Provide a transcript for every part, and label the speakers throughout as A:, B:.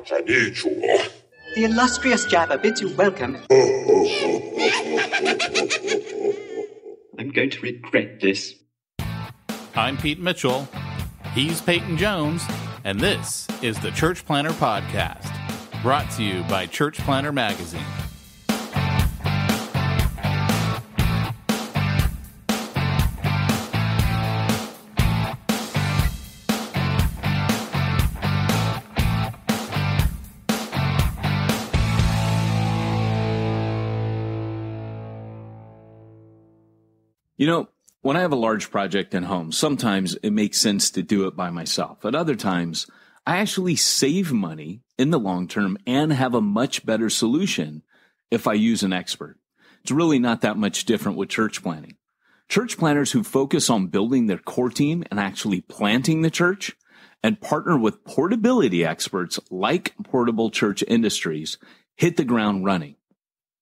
A: The
B: illustrious Jabba bids you welcome. I'm going to regret this.
C: I'm Pete Mitchell. He's Peyton Jones. And this is the Church Planter Podcast, brought to you by Church Planter Magazine.
D: You know, when I have a large project at home, sometimes it makes sense to do it by myself. At other times, I actually save money in the long term and have a much better solution if I use an expert. It's really not that much different with church planting. Church planners who focus on building their core team and actually planting the church and partner with portability experts like Portable Church Industries hit the ground running.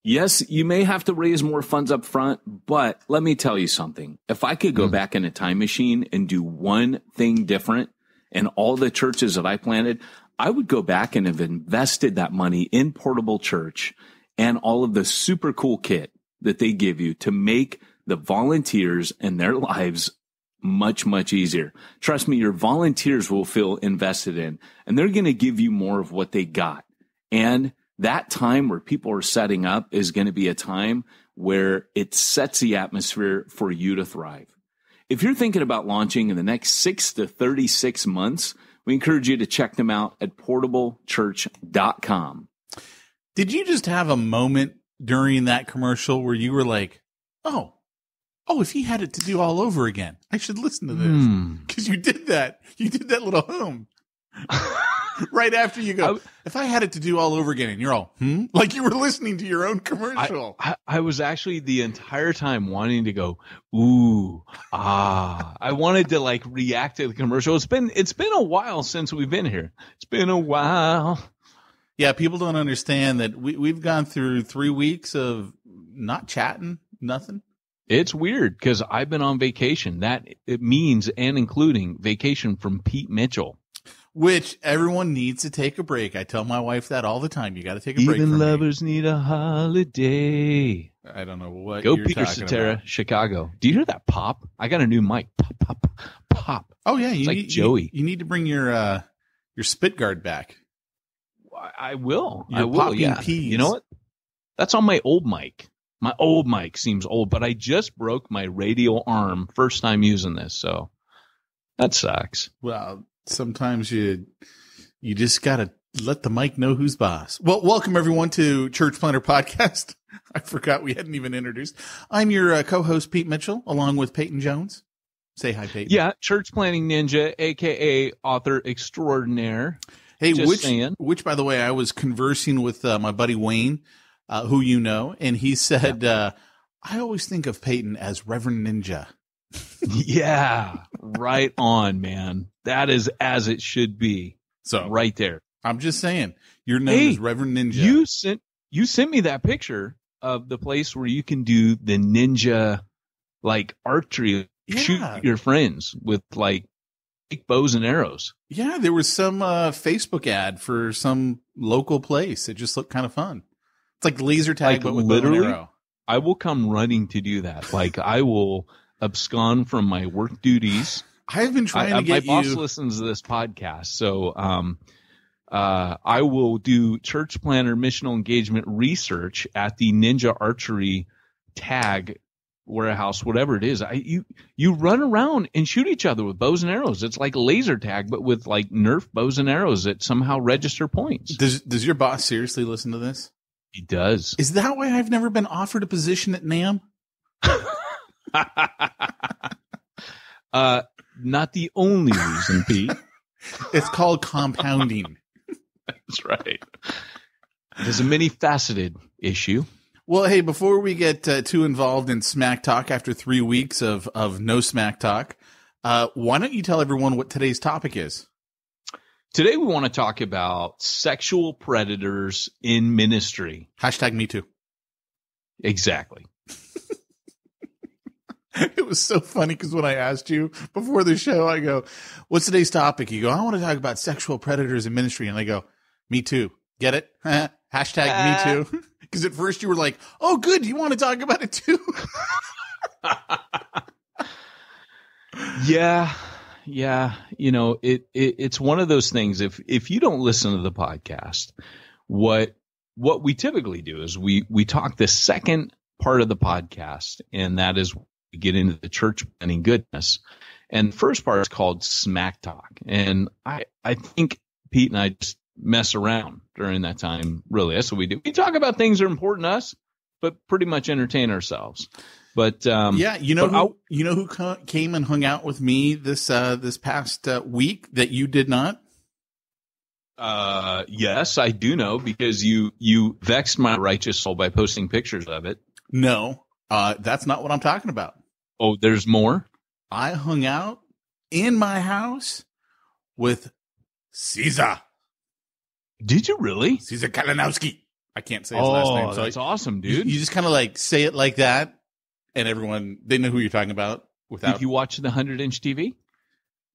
D: Yes, you may have to raise more funds up front, but let me tell you something. If I could go back in a time machine and do one thing different in all the churches that I planted, I would go back and have invested that money in Portable Church and all of the super cool kit that they give you to make the volunteers and their lives much, much easier. Trust me, your volunteers will feel invested in, and they're going to give you more of what they got. And that time where people are setting up is going to be a time where it sets the atmosphere for you to thrive. If you're thinking about launching in the next 6 to 36 months, we encourage you to check them out at portablechurch.com.
C: Did you just have a moment during that commercial where you were like, oh, if he had it to do all over again, I should listen to this? Because you did that. You did that little hum. Right after you go, if I had it to do all over again, and you're all, like you were listening to your own commercial.
E: I was actually the entire time wanting to go, ooh, ah. I wanted to like react to the commercial. It's been a while since we've been here. It's been a while.
C: Yeah, people don't understand that we've gone through 3 weeks of not chatting, nothing.
E: It's weird because I've been on vacation. That it means and including vacation from Pete Mitchell.
C: Which everyone needs to take a break. I tell my wife that all the time. You got to take a break.
E: Even
C: from
E: lovers need a holiday.
C: I don't know what
E: Go
C: you're
E: Peter
C: talking
E: Cetera,
C: about.
E: Chicago. Do you hear that pop? I got a new mic. Pop, pop, pop.
C: Oh yeah, you
E: like
C: need
E: Joey.
C: You need to bring your spit guard back.
E: I will.
C: You're
E: I will.
C: popping
E: Yeah.
C: peas.
E: You know what? That's on my old mic. My old mic seems old, but I just broke my radial arm first time using this, so that sucks.
C: Well, sometimes you just got to let the mic know who's boss. Well, welcome everyone to Church Planter Podcast. I forgot we hadn't even introduced. I'm your co-host, Pete Mitchell, along with Peyton Jones. Say hi, Peyton.
E: Yeah, Church Planting Ninja, a.k.a. author extraordinaire.
C: Hey,
E: Just
C: which, by the way, I was conversing with my buddy Wayne, who you know, and he said, I always think of Peyton as Reverend Ninja.
E: Yeah, right on, man. That is as it should be.
C: So
E: right there.
C: I'm just saying, you're known as Reverend Ninja.
E: You sent me that picture of the place where you can do the ninja like archery, shoot your friends with like fake bows and arrows.
C: Yeah, there was some Facebook ad for some local place. It just looked kind of fun. It's like laser tag,
E: like
C: but with
E: literally,
C: bow and arrow.
E: I will come running to do that. Like I will abscond from my work duties.
C: I've been trying to get
E: my boss listens to this podcast, so I will do church planner missional engagement research at the Ninja Archery Tag Warehouse, whatever it is. You run around and shoot each other with bows and arrows. It's like laser tag, but with like Nerf bows and arrows that somehow register points.
C: Does your boss seriously listen to this?
E: He does.
C: Is that why I've never been offered a position at NAM?
E: Not the only reason, Pete.
C: It's called compounding.
E: That's right. It is a many-faceted issue.
C: Well, hey, before we get too involved in smack talk after 3 weeks of no smack talk, why don't you tell everyone what today's topic is?
E: Today we want to talk about sexual predators in ministry.
C: Hashtag me too.
E: Exactly.
C: It was so funny because when I asked you before the show, I go, what's today's topic? You go, I want to talk about sexual predators in ministry. And I go, Me too. Get it? Hashtag me too. Because at first you were like, oh, good. You want to talk about it too?
E: Yeah. It's one of those things. If you don't listen to the podcast, what we typically do is we talk the second part of the podcast, and that is we get into the church planning goodness. And the first part is called Smack Talk. And I think Pete and I just mess around during that time. Really, that's what we do. We talk about things that are important to us, but pretty much entertain ourselves. But
C: you know who came and hung out with me this past week that you did not?
E: Yes, I do know, because you vexed my righteous soul by posting pictures of it.
C: No, that's not what I'm talking about.
E: Oh, there's more?
C: I hung out in my house with Caesar.
E: Did you really?
C: Caesar Kalinowski. I can't say his last name. So
E: that's awesome, dude.
C: You just kind of like say it like that, and they know who you're talking about.
E: Did you watch the 100-inch TV?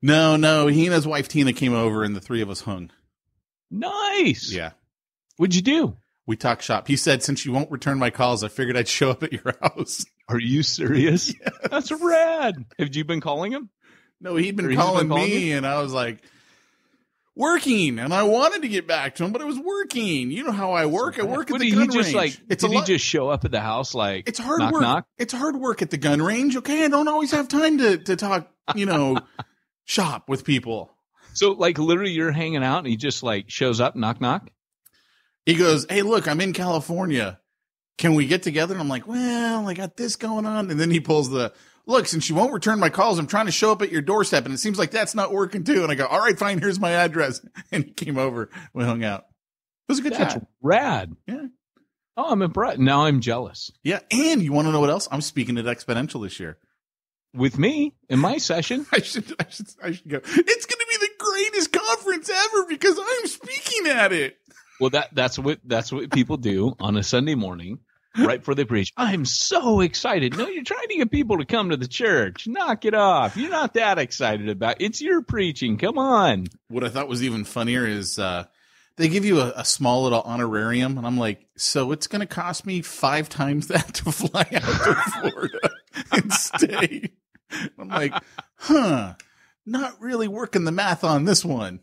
C: No. He and his wife Tina came over, and the three of us hung.
E: Nice.
C: Yeah.
E: What'd you do?
C: We talked shop. He said, since you won't return my calls, I figured I'd show up at your house.
E: Are you serious?
C: Yes.
E: That's rad. Have you been calling him?
C: No, he'd been calling me, and I was like, working. And I wanted to get back to him, but it was working. You know how I work. I work at the gun range.
E: Did he just show up at the house like,
C: it's hard
E: knock,
C: work.
E: knock?
C: It's hard work at the gun range. Okay. I don't always have time to talk, shop with people.
E: So like literally you're hanging out and he just like shows up, knock, knock.
C: He goes, hey, look, I'm in California. Can we get together? And I'm like, well, I got this going on. And then he pulls look, since you won't return my calls, I'm trying to show up at your doorstep. And it seems like that's not working too. And I go, all right, fine. Here's my address. And he came over. We hung out. It was a good chat.
E: That's rad.
C: Yeah.
E: Oh, I'm impressed. Now I'm jealous.
C: Yeah. And you want to know what else? I'm speaking at Exponential this year.
E: With me in my session.
C: I should go. It's going to be the greatest conference ever because I'm speaking at it.
E: Well, that's what people do on a Sunday morning, right before they preach. I'm so excited. No, you're trying to get people to come to the church. Knock it off. You're not that excited about it. It's your preaching. Come on.
C: What I thought was even funnier is they give you a small little honorarium, and I'm like, so it's going to cost me 5 times that to fly out to Florida and stay. I'm like, not really working the math on this one.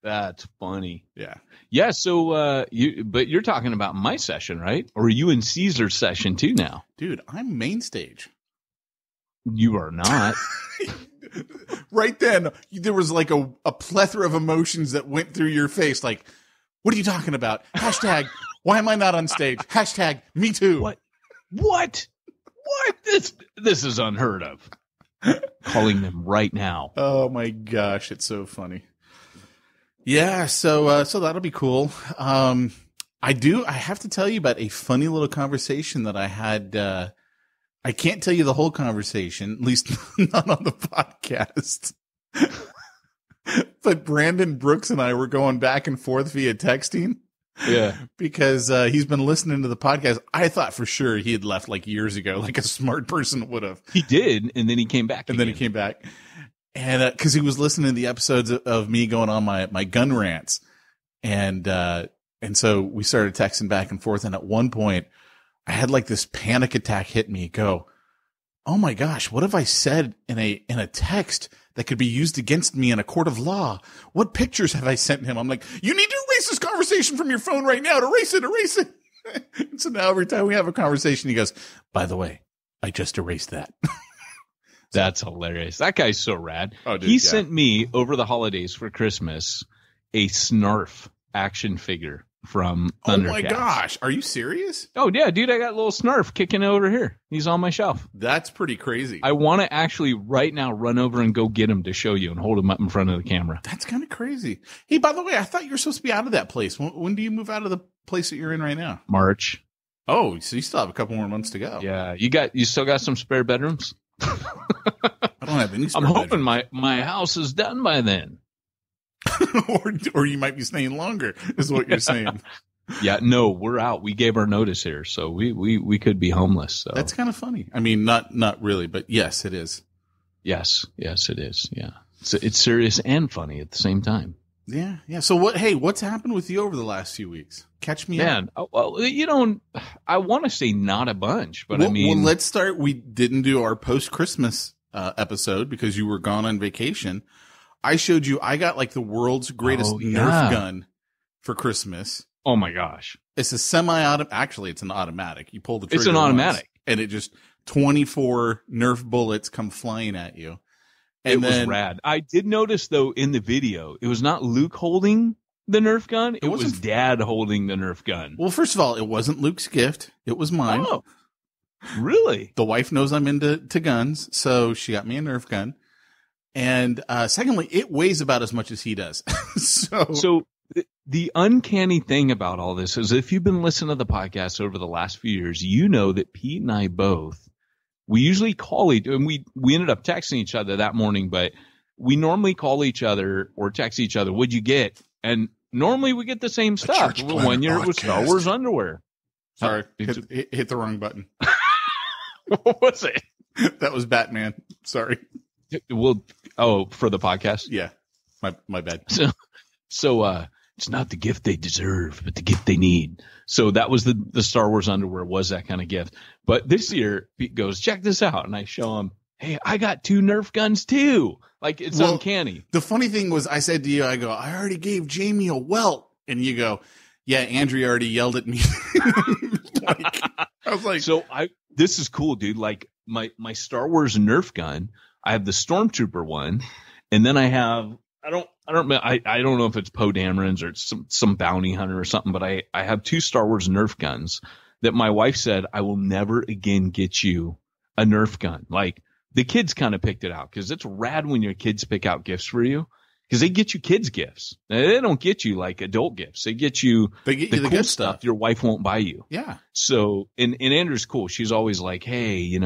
E: That's funny.
C: Yeah.
E: Yeah. So, but you're talking about my session, right? Or are you in Caesar's session too now?
C: Dude, I'm main stage.
E: You are not.
C: Right then, there was like a plethora of emotions that went through your face. Like, what are you talking about? Hashtag, why am I not on stage? Hashtag, me too.
E: What? This is unheard of. Calling them right now.
C: Oh my gosh, it's so funny. Yeah, so that'll be cool. I have to tell you about a funny little conversation that I had. I can't tell you the whole conversation, at least not on the podcast. But Brandon Brooks and I were going back and forth via texting.
E: Yeah.
C: Because he's been listening to the podcast. I thought for sure he had left like years ago, like a smart person would have.
E: He did, and then he came back.
C: And then he came back. And because he was listening to the episodes of me going on my gun rants. And so we started texting back and forth. And at one point, I had like this panic attack hit me. Go, oh my gosh, what have I said in a text that could be used against me in a court of law? What pictures have I sent him? I'm like, you need to erase this conversation from your phone right now. Erase it. And so now every time we have a conversation, he goes, by the way, I just erased that.
E: That's hilarious. That guy's so rad.
C: Oh, dude,
E: he sent me over the holidays for Christmas a Snarf action figure from Thundercats.
C: Oh my gosh. Are you serious?
E: Oh yeah, dude, I got a little Snarf kicking over here. He's on my shelf.
C: That's pretty crazy.
E: I want to actually right now run over and go get him to show you and hold him up in front of the camera.
C: That's kind of crazy. Hey, by the way, I thought you were supposed to be out of that place. When do you move out of the place that you're in right now?
E: March.
C: Oh, so you still have a couple more months to go.
E: Yeah. You still got some spare bedrooms?
C: I don't have any spare
E: I'm hoping my house is done by then.
C: or you might be staying longer, is what you're saying.
E: Yeah, no, we're out. We gave our notice here, so we could be homeless. So
C: that's kind of funny. I mean, not really, but yes, it is.
E: Yes, it is. Yeah, it's serious and funny at the same time.
C: Yeah. So what's happened with you over the last few weeks? Catch me up.
E: Man, well, I want to say not a bunch, but
C: well,
E: I mean,
C: let's start. We didn't do our post-Christmas episode because you were gone on vacation. I showed you, I got like the world's greatest Nerf gun for Christmas.
E: Oh my gosh.
C: It's a semi-automatic. Actually, it's an automatic. You pull the trigger.
E: It's an automatic.
C: And it just 24 Nerf bullets come flying at you. And
E: it was rad. I did notice though in the video, it was not Luke holding the Nerf gun. It was Dad holding the Nerf gun.
C: Well, first of all, it wasn't Luke's gift. It was mine.
E: Oh, really?
C: The wife knows I'm into guns, so she got me a Nerf gun. And secondly, it weighs about as much as he does. So
E: the uncanny thing about all this is if you've been listening to the podcast over the last few years, you know that Pete and I both, we usually call and we ended up texting each other that morning, but we normally call each other or text each other, what'd you get? And normally we get the same stuff. One year it was Star Wars underwear.
C: Sorry, hit the wrong button.
E: What was it?
C: That was Batman. Sorry.
E: For the podcast?
C: Yeah. My bad.
E: So it's not the gift they deserve, but the gift they need. So that was the Star Wars underwear was that kind of gift. But this year, Pete goes, check this out. And I show him, hey, I got 2 Nerf guns too. Like, it's uncanny.
C: The funny thing was, I said to you, I already gave Jamie a welt. And you go, yeah, Andrea already yelled at me. I was like,
E: this is cool, dude. Like my Star Wars Nerf gun, I have the Stormtrooper one. And then I have, I don't know if it's Poe Dameron's or it's some bounty hunter or something, but I have 2 Star Wars Nerf guns that my wife said, I will never again get you a Nerf gun. Like, the kids kind of picked it out because it's rad when your kids pick out gifts for you because they get you kids gifts. Now, they don't get you like adult gifts. They get you the cool
C: good
E: stuff your wife won't buy you.
C: Yeah.
E: So, and Andrew's cool. She's always like, hey,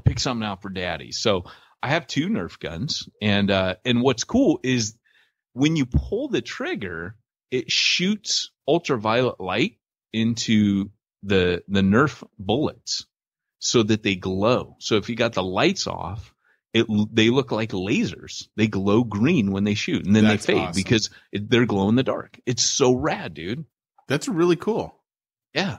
E: pick something out for daddy. So I have 2 Nerf guns, and what's cool is when you pull the trigger, it shoots ultraviolet light into the Nerf bullets so that they glow. So if you got the lights off, they look like lasers. They glow green when they shoot, and then they fade awesome. Because they're glow in the dark. It's so rad, dude.
C: That's really cool.
E: Yeah.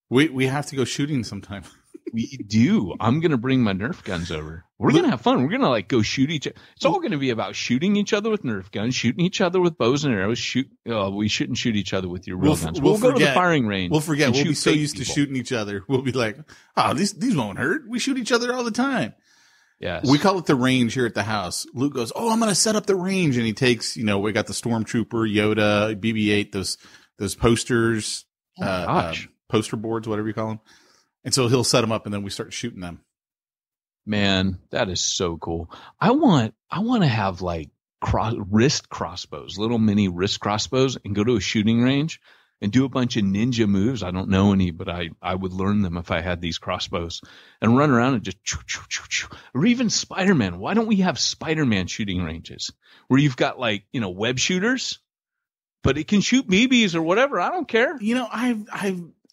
C: We have to go shooting sometime.
E: We do. I'm going to bring my Nerf guns over. We're going to have fun. We're going to go shoot each other. It's all going to be about shooting each other with Nerf guns, shooting each other with bows and arrows. We shouldn't shoot each other with your real guns. We'll go to the firing range.
C: We'll forget. We'll be so used to shooting each other. We'll be like, oh, these won't hurt. We shoot each other all the time.
E: Yes.
C: We call it the range here at the house. Luke goes, oh, I'm going to set up the range. And he takes, we got the Stormtrooper, Yoda, BB-8, those posters, poster boards, whatever you call them. And so he'll set them up and then we start shooting them.
E: Man, that is so cool. I want to have like wrist crossbows, little mini wrist crossbows, and go to a shooting range and do a bunch of ninja moves. I don't know any, but I would learn them if I had these crossbows and run around and just choo, choo, choo, choo. Or even Spider-Man. Why don't we have Spider-Man shooting ranges where you've got web shooters, but it can shoot BBs or whatever. I don't care.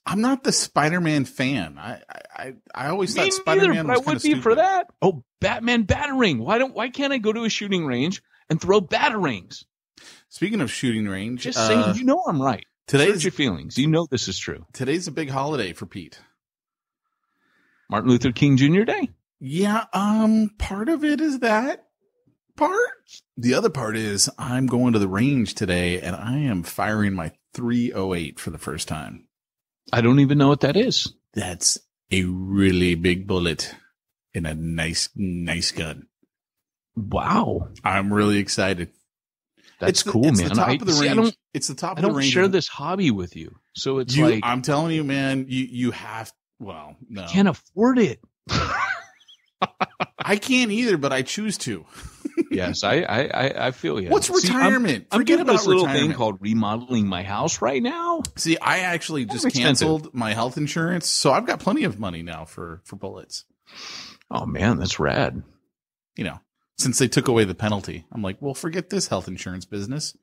C: I'm not the Spider-Man fan. I always thought Spider-Man was kind of stupid.
E: For that. Oh, Batman Batarang. Why can't I go to a shooting range and throw batarangs?
C: Speaking of shooting range,
E: just saying, I'm right. Search your feelings. You know this is true.
C: Today's a big holiday for Pete.
E: Martin Luther King Jr. Day.
C: Yeah, part of it is that part. The other part is I'm going to the range today and I am firing my .308 for the first time.
E: I don't even know what that is.
C: That's a really big bullet in a nice gun.
E: Wow.
C: I'm really excited.
E: That's cool, man.
C: It's the top of the range. It's the top of the range.
E: I don't share this hobby with you. So it's
C: I'm telling you, man, you have, no.
E: I can't afford it.
C: I can't either, but I choose to.
E: Yes, I feel you.
C: What's retirement?
E: I'm doing this little thing called remodeling my house right now.
C: See, I actually just canceled my health insurance, so I've got plenty of money now for bullets.
E: Oh man, that's rad.
C: Since they took away the penalty, I'm like, well, forget this health insurance business.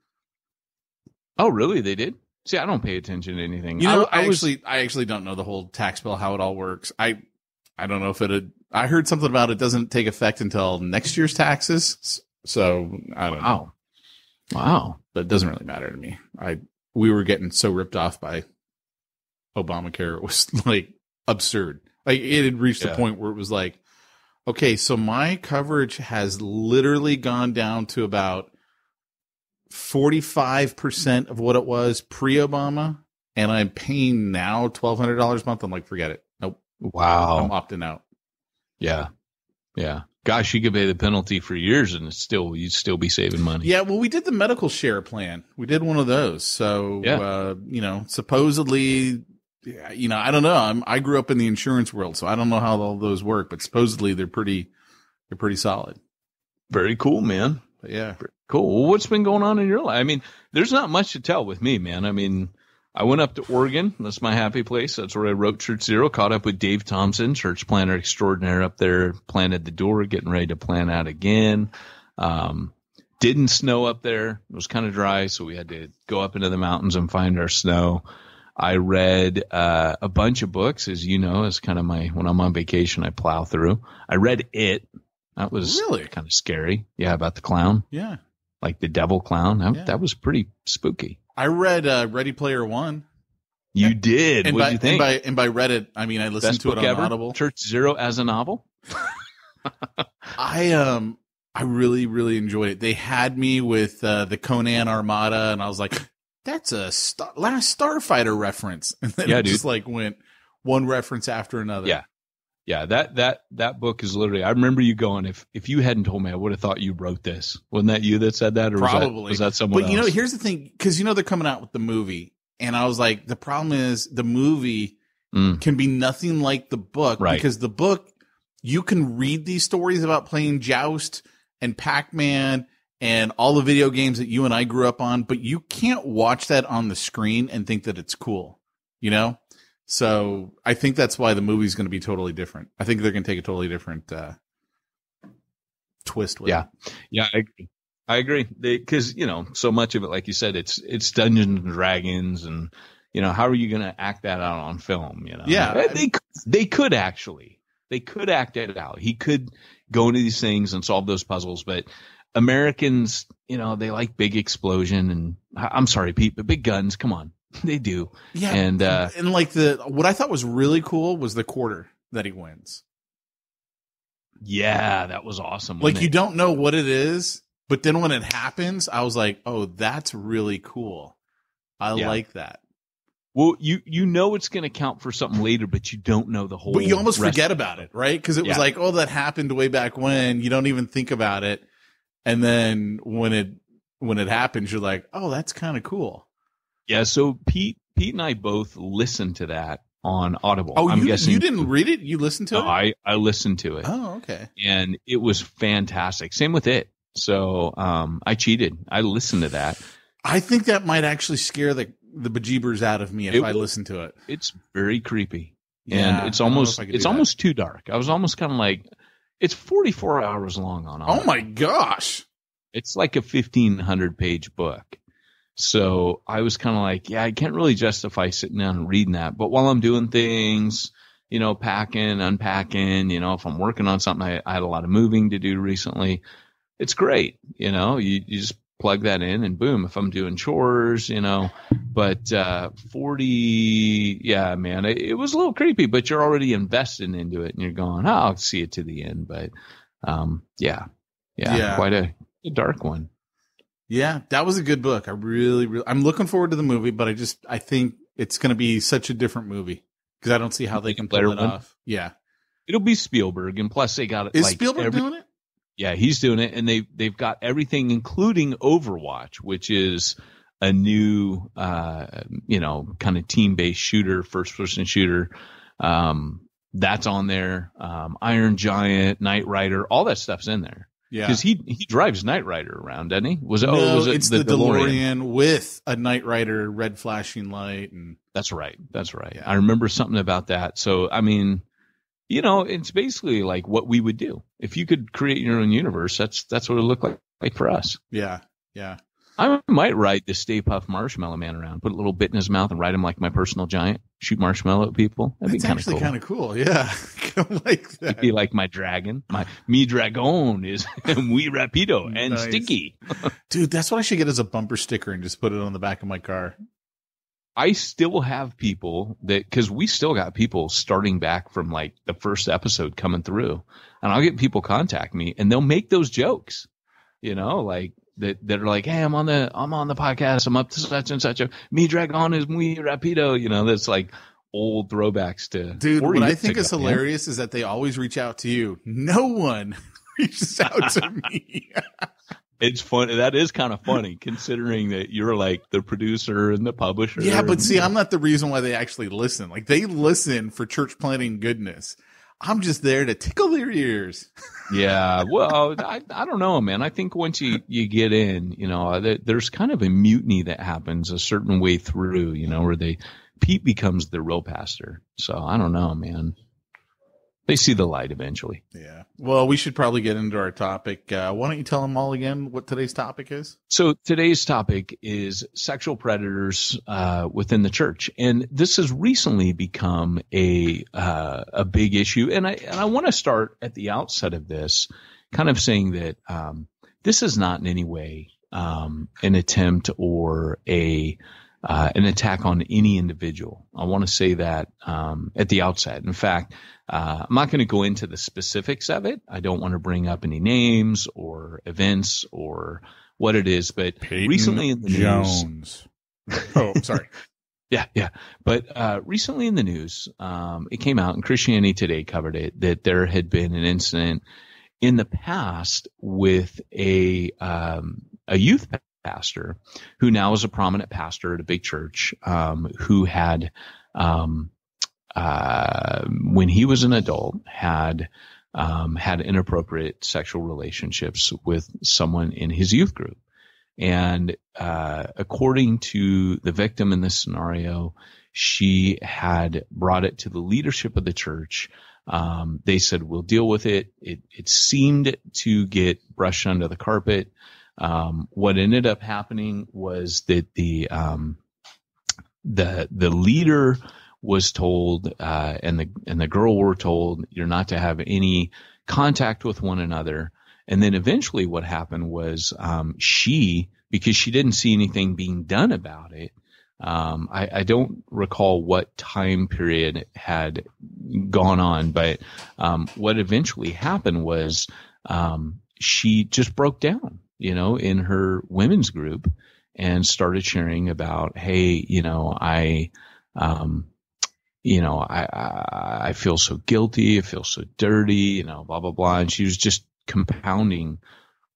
E: Oh, really? They did? See, I don't pay attention to anything.
C: I actually don't know the whole tax bill, how it all works. I I don't know if I heard something about it doesn't take effect until next year's taxes. So I don't know.
E: Wow.
C: But it doesn't really matter to me. We were getting so ripped off by Obamacare. It was like absurd. Like it had reached a point where it was like, okay, so my coverage has literally gone down to about 45% of what it was pre-Obama, and I'm paying now $1,200 a month. I'm like, forget it. Nope.
E: Wow.
C: I'm opting out.
E: Yeah. Yeah. Gosh, you could pay the penalty for years and you'd still be saving money.
C: Yeah, well, we did the medical share plan. We did one of those. So, supposedly, I don't know. I grew up in the insurance world, so I don't know how all those work, but supposedly they're pretty solid.
E: Very cool, man.
C: But yeah.
E: Cool. Well, what's been going on in your life? I mean, there's not much to tell with me, man. I mean, I went up to Oregon. That's my happy place. That's where I wrote Church Zero. Caught up with Dave Thompson, church planner extraordinaire up there. Planted the door, getting ready to plan out again. Didn't snow up there. It was kind of dry, so we had to go up into the mountains and find our snow. I read a bunch of books, as you know, as kind of when I'm on vacation, I plow through. I read It. That was
C: really
E: kind of scary. Yeah, about the clown.
C: Yeah.
E: Like the devil clown. That was pretty spooky.
C: I read Ready Player One.
E: You did.
C: And
E: what did you think?
C: And by read it, I mean I listened to it on Audible.
E: Church Zero as a novel.
C: I really, really enjoyed it. They had me with the Conan Armada, and I was like, that's a Last Starfighter reference. And then it just like went one reference after another.
E: Yeah. Yeah, that book is literally. I remember you going. If you hadn't told me, I would have thought you wrote this. Wasn't that you that said that, or
C: probably
E: was that someone else?
C: But here's the thing, because they're coming out with the movie, and I was like, the problem is the movie can be nothing like the book,
E: right?
C: Because the book, you can read these stories about playing Joust and Pac-Man and all the video games that you and I grew up on, but you can't watch that on the screen and think that it's cool, So I think that's why the movie's going to be totally different. I think they're going to take a totally different twist with it.
E: Yeah, I agree. Because so much of it, like you said, it's Dungeons and Dragons, and how are you going to act that out on film?
C: Yeah,
E: they could act it out. He could go into these things and solve those puzzles, but Americans, they like big explosion, and I'm sorry, Pete, but big guns. Come on. They do.
C: Yeah.
E: And
C: like what I thought was really cool was the quarter that he wins.
E: Yeah, that was awesome.
C: Like you don't know what it is, but then when it happens, I was like, oh, that's really cool. I like that.
E: Well, you know it's going to count for something later, but you don't know the whole.
C: But you almost forget about it, right? Because it was like, oh, that happened way back when. You don't even think about it, and then when it happens, you're like, oh, that's kind of cool. Yeah,
E: so Pete and I both listened to that on Audible.
C: Oh,
E: I'm guessing
C: you didn't read it? You listened to it?
E: I listened to it.
C: Oh, okay.
E: And it was fantastic. Same with It. So I cheated. I listened to that.
C: I think that might actually scare the bejeebers out of me if I listen to it.
E: It's very creepy.
C: Yeah,
E: and it's almost too dark. I was almost kind of like, it's 44 hours long on Audible.
C: Oh my gosh.
E: It's like a 1,500 page book. So I was kind of like, I can't really justify sitting down and reading that. But while I'm doing things, packing, unpacking, if I'm working on something, I had a lot of moving to do recently. It's great. You just plug that in and boom, if I'm doing chores, but 40, yeah, man, it was a little creepy, but you're already invested into it and you're going, I'll see it to the end. But quite a dark one.
C: Yeah, that was a good book. I'm looking forward to the movie, but I think it's going to be such a different movie because I don't see how they can pull it off. Yeah.
E: It'll be Spielberg, and plus they got it.
C: Is Spielberg doing it?
E: Yeah, he's doing it, and they've got everything, including Overwatch, which is a new, kind of team-based shooter, first-person shooter. That's on there. Iron Giant, Knight Rider, all that stuff's in there.
C: Yeah,
E: because he drives Knight Rider around, doesn't he?
C: It's the DeLorean with a Knight Rider red flashing light, and
E: that's right. Yeah. I remember something about that. So I mean, it's basically like what we would do if you could create your own universe. That's what it looked like for us.
C: Yeah.
E: I might ride the Stay Puft Marshmallow Man around, put a little bit in his mouth and ride him like my personal giant, shoot marshmallow at people. That'd
C: That's
E: be
C: actually kind of cool. Yeah. I like that.
E: He'd be like my dragon. Mi dragon is muy rapido and
C: Nice.
E: sticky.
C: Dude, that's what I should get as a bumper sticker and just put it on the back of my car.
E: I still have people because we still got people starting back from like the first episode coming through, and I'll get people contact me and they'll make those jokes, like that are like, hey, I'm on the podcast. I'm up to such and such mi dragon is muy rapido. That's like old throwbacks to.
C: Dude, what I think is hilarious is that they always reach out to you. No one reaches out to me.
E: It's funny. That is kind of funny considering that you're like the producer and the publisher.
C: Yeah, but see, I'm not the reason why they actually listen. Like, they listen for church planting goodness. I'm just there to tickle their ears.
E: Yeah. Well, I don't know, man. I think once you get in, there's kind of a mutiny that happens a certain way through, where Pete becomes the real pastor. So I don't know, man. They see the light eventually.
C: Yeah. Well, we should probably get into our topic. Why don't you tell them all again what today's topic is? So
E: today's topic is sexual predators within the church, and this has recently become a big issue. And I want to start at the outset of this, kind of saying that this is not in any way an attempt or an attack on any individual. I want to say that at the outset. In fact, I'm not going to go into the specifics of it. I don't want to bring up any names or events or what it is, but
C: Peyton
E: recently in the
C: Jones. Oh, sorry.
E: Yeah. But recently in the news, it came out, and Christianity Today covered it, that there had been an incident in the past with a youth pastor who now is a prominent pastor at a big church, who had, when he was an adult, had inappropriate sexual relationships with someone in his youth group. And according to the victim in this scenario, she had brought it to the leadership of the church. They said, we'll deal with it. It seemed to get brushed under the carpet. What ended up happening was that the leader was told, and the girl were told, you're not to have any contact with one another. And then eventually what happened was, because she didn't see anything being done about it, I don't recall what time period had gone on, but what eventually happened was she just broke down, in her women's group and started sharing about, hey, I feel so guilty, I feel so dirty, blah, blah, blah. And she was just compounding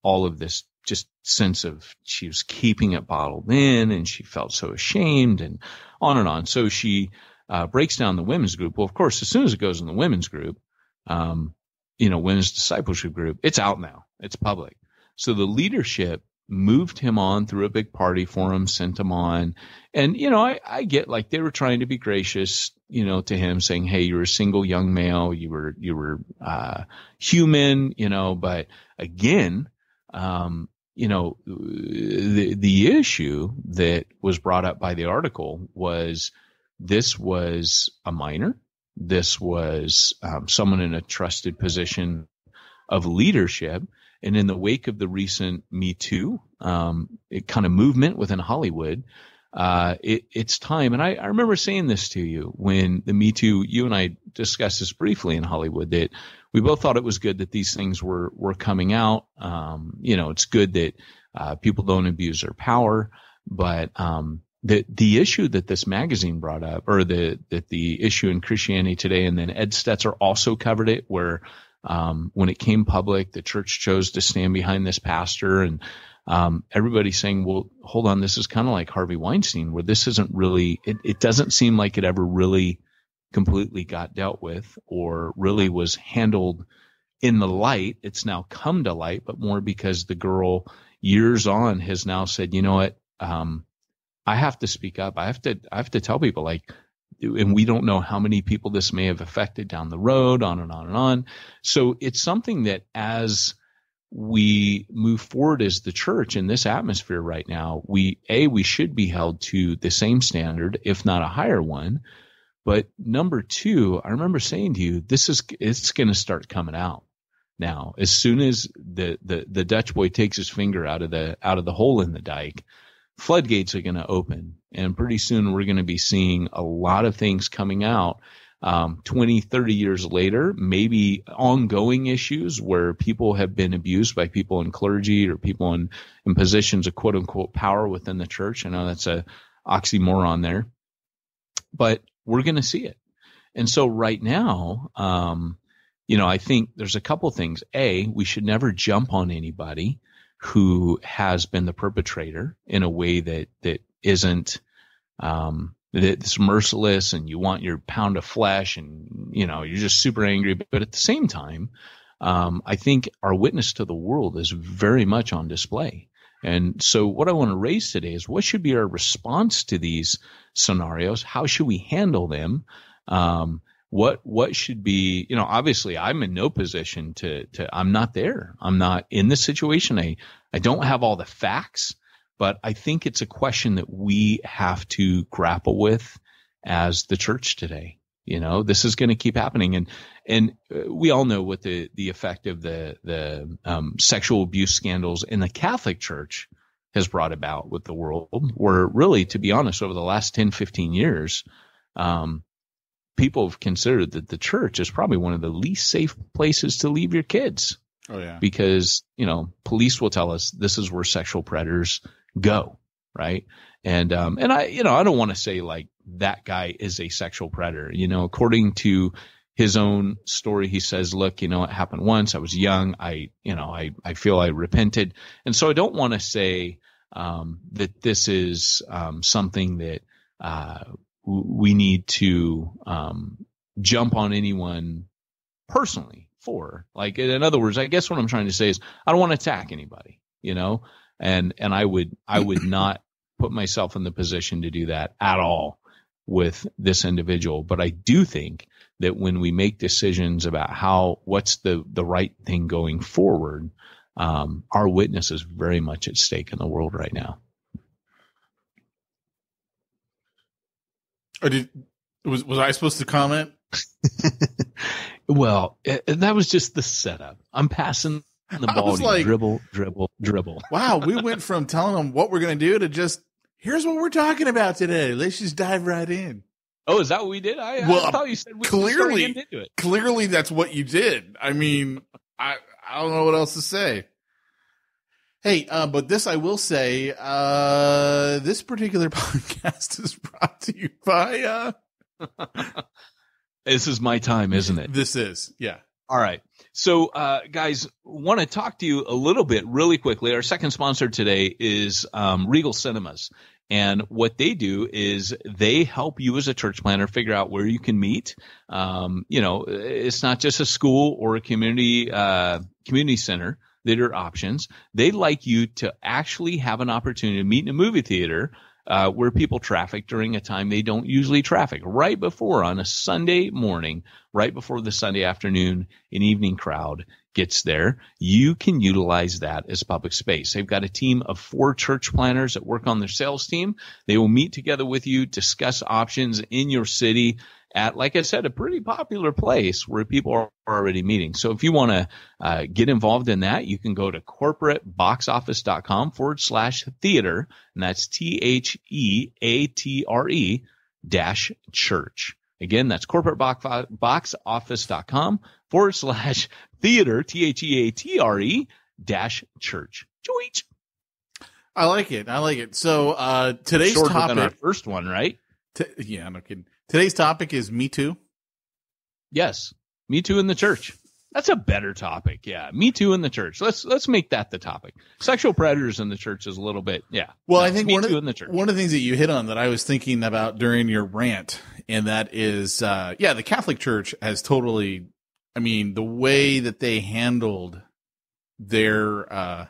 E: all of this just sense of she was keeping it bottled in, and she felt so ashamed, and on and on. So she breaks down the women's group. Well, of course, as soon as it goes in the women's group, women's discipleship group, it's out now. It's public. So the leadership moved him on through a big party for him, sent him on. And, I get like they were trying to be gracious, to him, saying, hey, you're a single young male, you were human, but again, the issue that was brought up by the article was this was a minor. This was someone in a trusted position of leadership. And in the wake of the recent Me Too kind of movement within Hollywood, it's time. And I remember saying this to you when the Me Too, you and I discussed this briefly in Hollywood, that we both thought it was good that these things were coming out. It's good that people don't abuse their power. But the issue that this magazine brought up, or that the issue in Christianity Today, and then Ed Stetzer also covered it, where when it came public, the church chose to stand behind this pastor, and everybody's saying, well, hold on, this is kind of like Harvey Weinstein, where this isn't really, it doesn't seem like it ever really completely got dealt with or really was handled in the light. It's now come to light, but more because the girl years on has now said, you know what, I have to speak up. I have to tell people, like, and we don't know how many people this may have affected down the road, on and on and on. So it's something that as we move forward as the church in this atmosphere right now, we should be held to the same standard, if not a higher one. But number two, I remember saying to you, it's going to start coming out now. As soon as the Dutch boy takes his finger out of the hole in the dike, floodgates are going to open, and pretty soon we're going to be seeing a lot of things coming out. 20, 30 years later, maybe ongoing issues where people have been abused by people in clergy or people in positions of quote unquote power within the church. I know that's a oxymoron there, but we're going to see it. And so right now, I think there's a couple things. We should never jump on anybody who has been the perpetrator in a way that isn't, it's merciless, and you want your pound of flesh, and you're just super angry. But at the same time, I think our witness to the world is very much on display. And so what I want to raise today is, what should be our response to these scenarios? How should we handle them? What should be, obviously I'm in no position I'm not there. I'm not in this situation. I don't have all the facts. But I think it's a question that we have to grapple with as the church today. This is going to keep happening. And we all know what the effect of the sexual abuse scandals in the Catholic Church has brought about with the world, where really, to be honest, over the last 10, 15 years, people have considered that the church is probably one of the least safe places to leave your kids.
C: Oh, yeah.
E: Because, police will tell us this is where sexual predators go, right? And I don't want to say like that guy is a sexual predator. According to his own story, he says, look, it happened once. I was young. I feel I repented. And so I don't want to say that this is something that we need to jump on anyone personally for. Like, in other words, I guess what I'm trying to say is, I don't want to attack anybody, and I would not put myself in the position to do that at all with this individual. But I do think that when we make decisions about what's the right thing going forward, our witness is very much at stake in the world right now.
C: Was I supposed to comment?
E: Well, that was just the setup. I'm passing the ball to
C: like,
E: dribble, dribble, dribble.
C: Wow, we went from telling them what we're going to do to just, here's what we're talking about today. Let's just dive right in.
E: Oh, is that what we did? I thought you said we were into it.
C: Clearly, that's what you did. I mean, I don't know what else to say. Hey, but this I will say, this particular podcast is brought to you by...
E: This is my time, isn't it?
C: This is, yeah.
E: All right. So, guys, want to talk to you a little bit really quickly. Our second sponsor today is Regal Cinemas. And what they do is they help you as a church planner figure out where you can meet. It's not just a school or a community center that are options. They'd like you to actually have an opportunity to meet in a movie theater where people traffic during a time they don't usually traffic, right before, on a Sunday morning, right before the Sunday afternoon and evening crowd gets there. You can utilize that as public space. They've got a team of 4 church planners that work on their sales team. They will meet together with you, discuss options in your city at, like I said, a pretty popular place where people are already meeting. So if you want to get involved in that, you can go to corporateboxoffice.com/theater, and that's THEATRE-church. Again, that's corporateboxoffice.com/theater, THEATRE-church. George.
C: I like it. So today's
E: shorter
C: topic,
E: than our first one, right?
C: Yeah, no kidding. Today's topic is Me Too.
E: Yes, Me Too in the church. That's a better topic. Yeah, Me Too in the church. Let's make that the topic. Sexual predators in the church is a little bit, yeah.
C: Well, I think
E: Me Too in the church.
C: One of the things that you hit on that I was thinking about during your rant, and that is, the Catholic Church has totally, I mean, the way that they handled their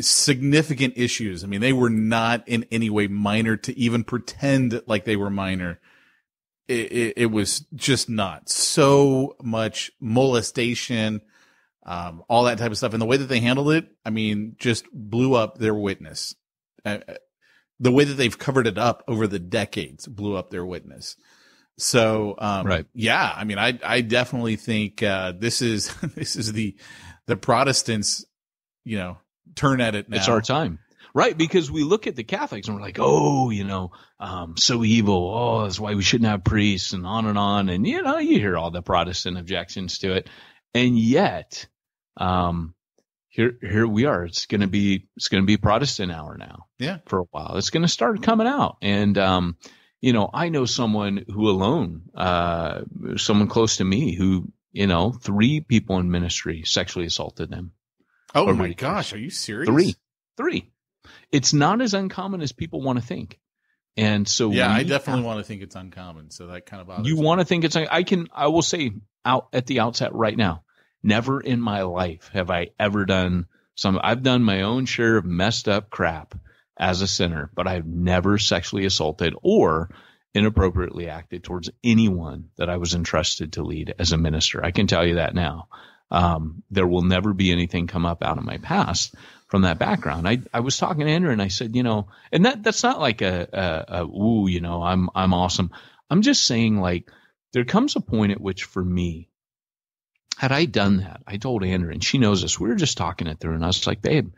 C: significant issues. I mean, they were not in any way minor to even pretend like they were minor. It was just not so much molestation, all that type of stuff. And the way that they handled it, I mean, just blew up their witness. The way that they've covered it up over the decades blew up their witness. So,
E: right.
C: Yeah, I mean, I definitely think, this is the Protestants, turn at it now.
E: It's our time. Right. Because we look at the Catholics and we're like, oh, so evil. Oh, that's why we shouldn't have priests and on and on. And, you hear all the Protestant objections to it. And yet, here we are. It's going to be Protestant hour now.
C: Yeah.
E: For a while. It's going to start coming out. And, I know someone who someone close to me who, 3 people in ministry sexually assaulted them.
C: Oh my gosh. Are you serious?
E: 3. It's not as uncommon as people want to think. And so
C: I definitely want to think it's uncommon. So that kind of bothers
E: you
C: me.
E: Want to think it's, I will say out at the outset right now, never in my life have I ever done I've done my own share of messed up crap as a sinner, but I've never sexually assaulted or inappropriately acted towards anyone that I was entrusted to lead as a minister. I can tell you that now. There will never be anything come up out of my past from that background. I was talking to Andrew and I said, and that's not like I'm awesome. I'm just saying, like, there comes a point at which for me, had I done that, I told Andrew, and she knows this, we were just talking it through, and I was like, babe,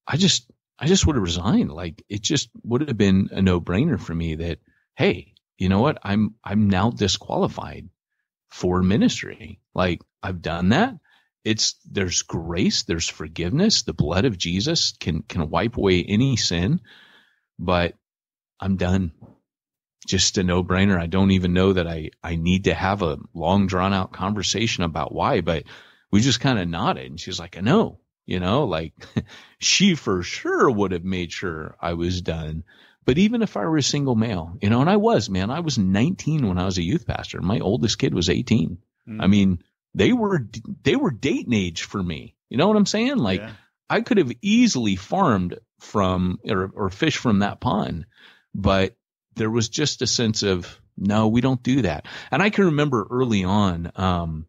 E: I just would have resigned. Like, it just would have been a no-brainer for me that, hey, you know what? I'm now disqualified for ministry. Like, I've done that. There's grace, there's forgiveness. The blood of Jesus can wipe away any sin, but I'm done. Just a no-brainer. I don't even know that I need to have a long drawn out conversation about why, but we just kind of nodded and she's like, I know, like she for sure would have made sure I was done. But even if I were a single male, and I was 19 when I was a youth pastor. My oldest kid was 18. I mean, they were dating age for me. You know what I'm saying? Like, yeah. I could have easily farmed from or fished from that pond, but there was just a sense of, no, we don't do that. And I can remember early on,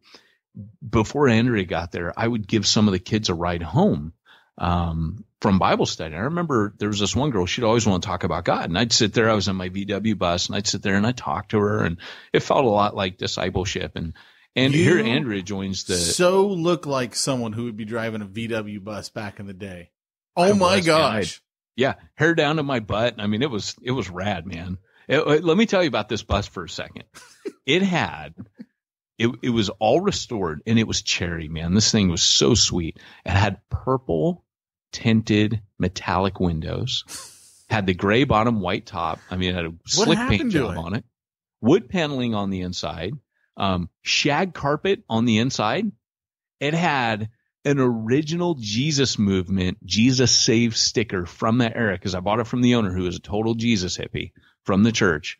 E: before Andrea got there, I would give some of the kids a ride home from Bible study. I remember there was this one girl, she'd always want to talk about God. And I'd sit there, I was in my VW bus, and I'd sit there and I'd talk to her. And it felt a lot like discipleship. And here Andrea joins
C: so look like someone who would be driving a VW bus back in the day. Oh my gosh.
E: Yeah, hair down to my butt. I mean, it was rad, man. Let me tell you about this bus for a second. It was all restored, and it was cherry, man. This thing was so sweet. It had purple tinted metallic windows, had the gray bottom, white top. I mean, it had a slick paint job on it, wood paneling on the inside, shag carpet on the inside. It had an original Jesus movement, Jesus Save sticker from that era, because I bought it from the owner, who was a total Jesus hippie from the church.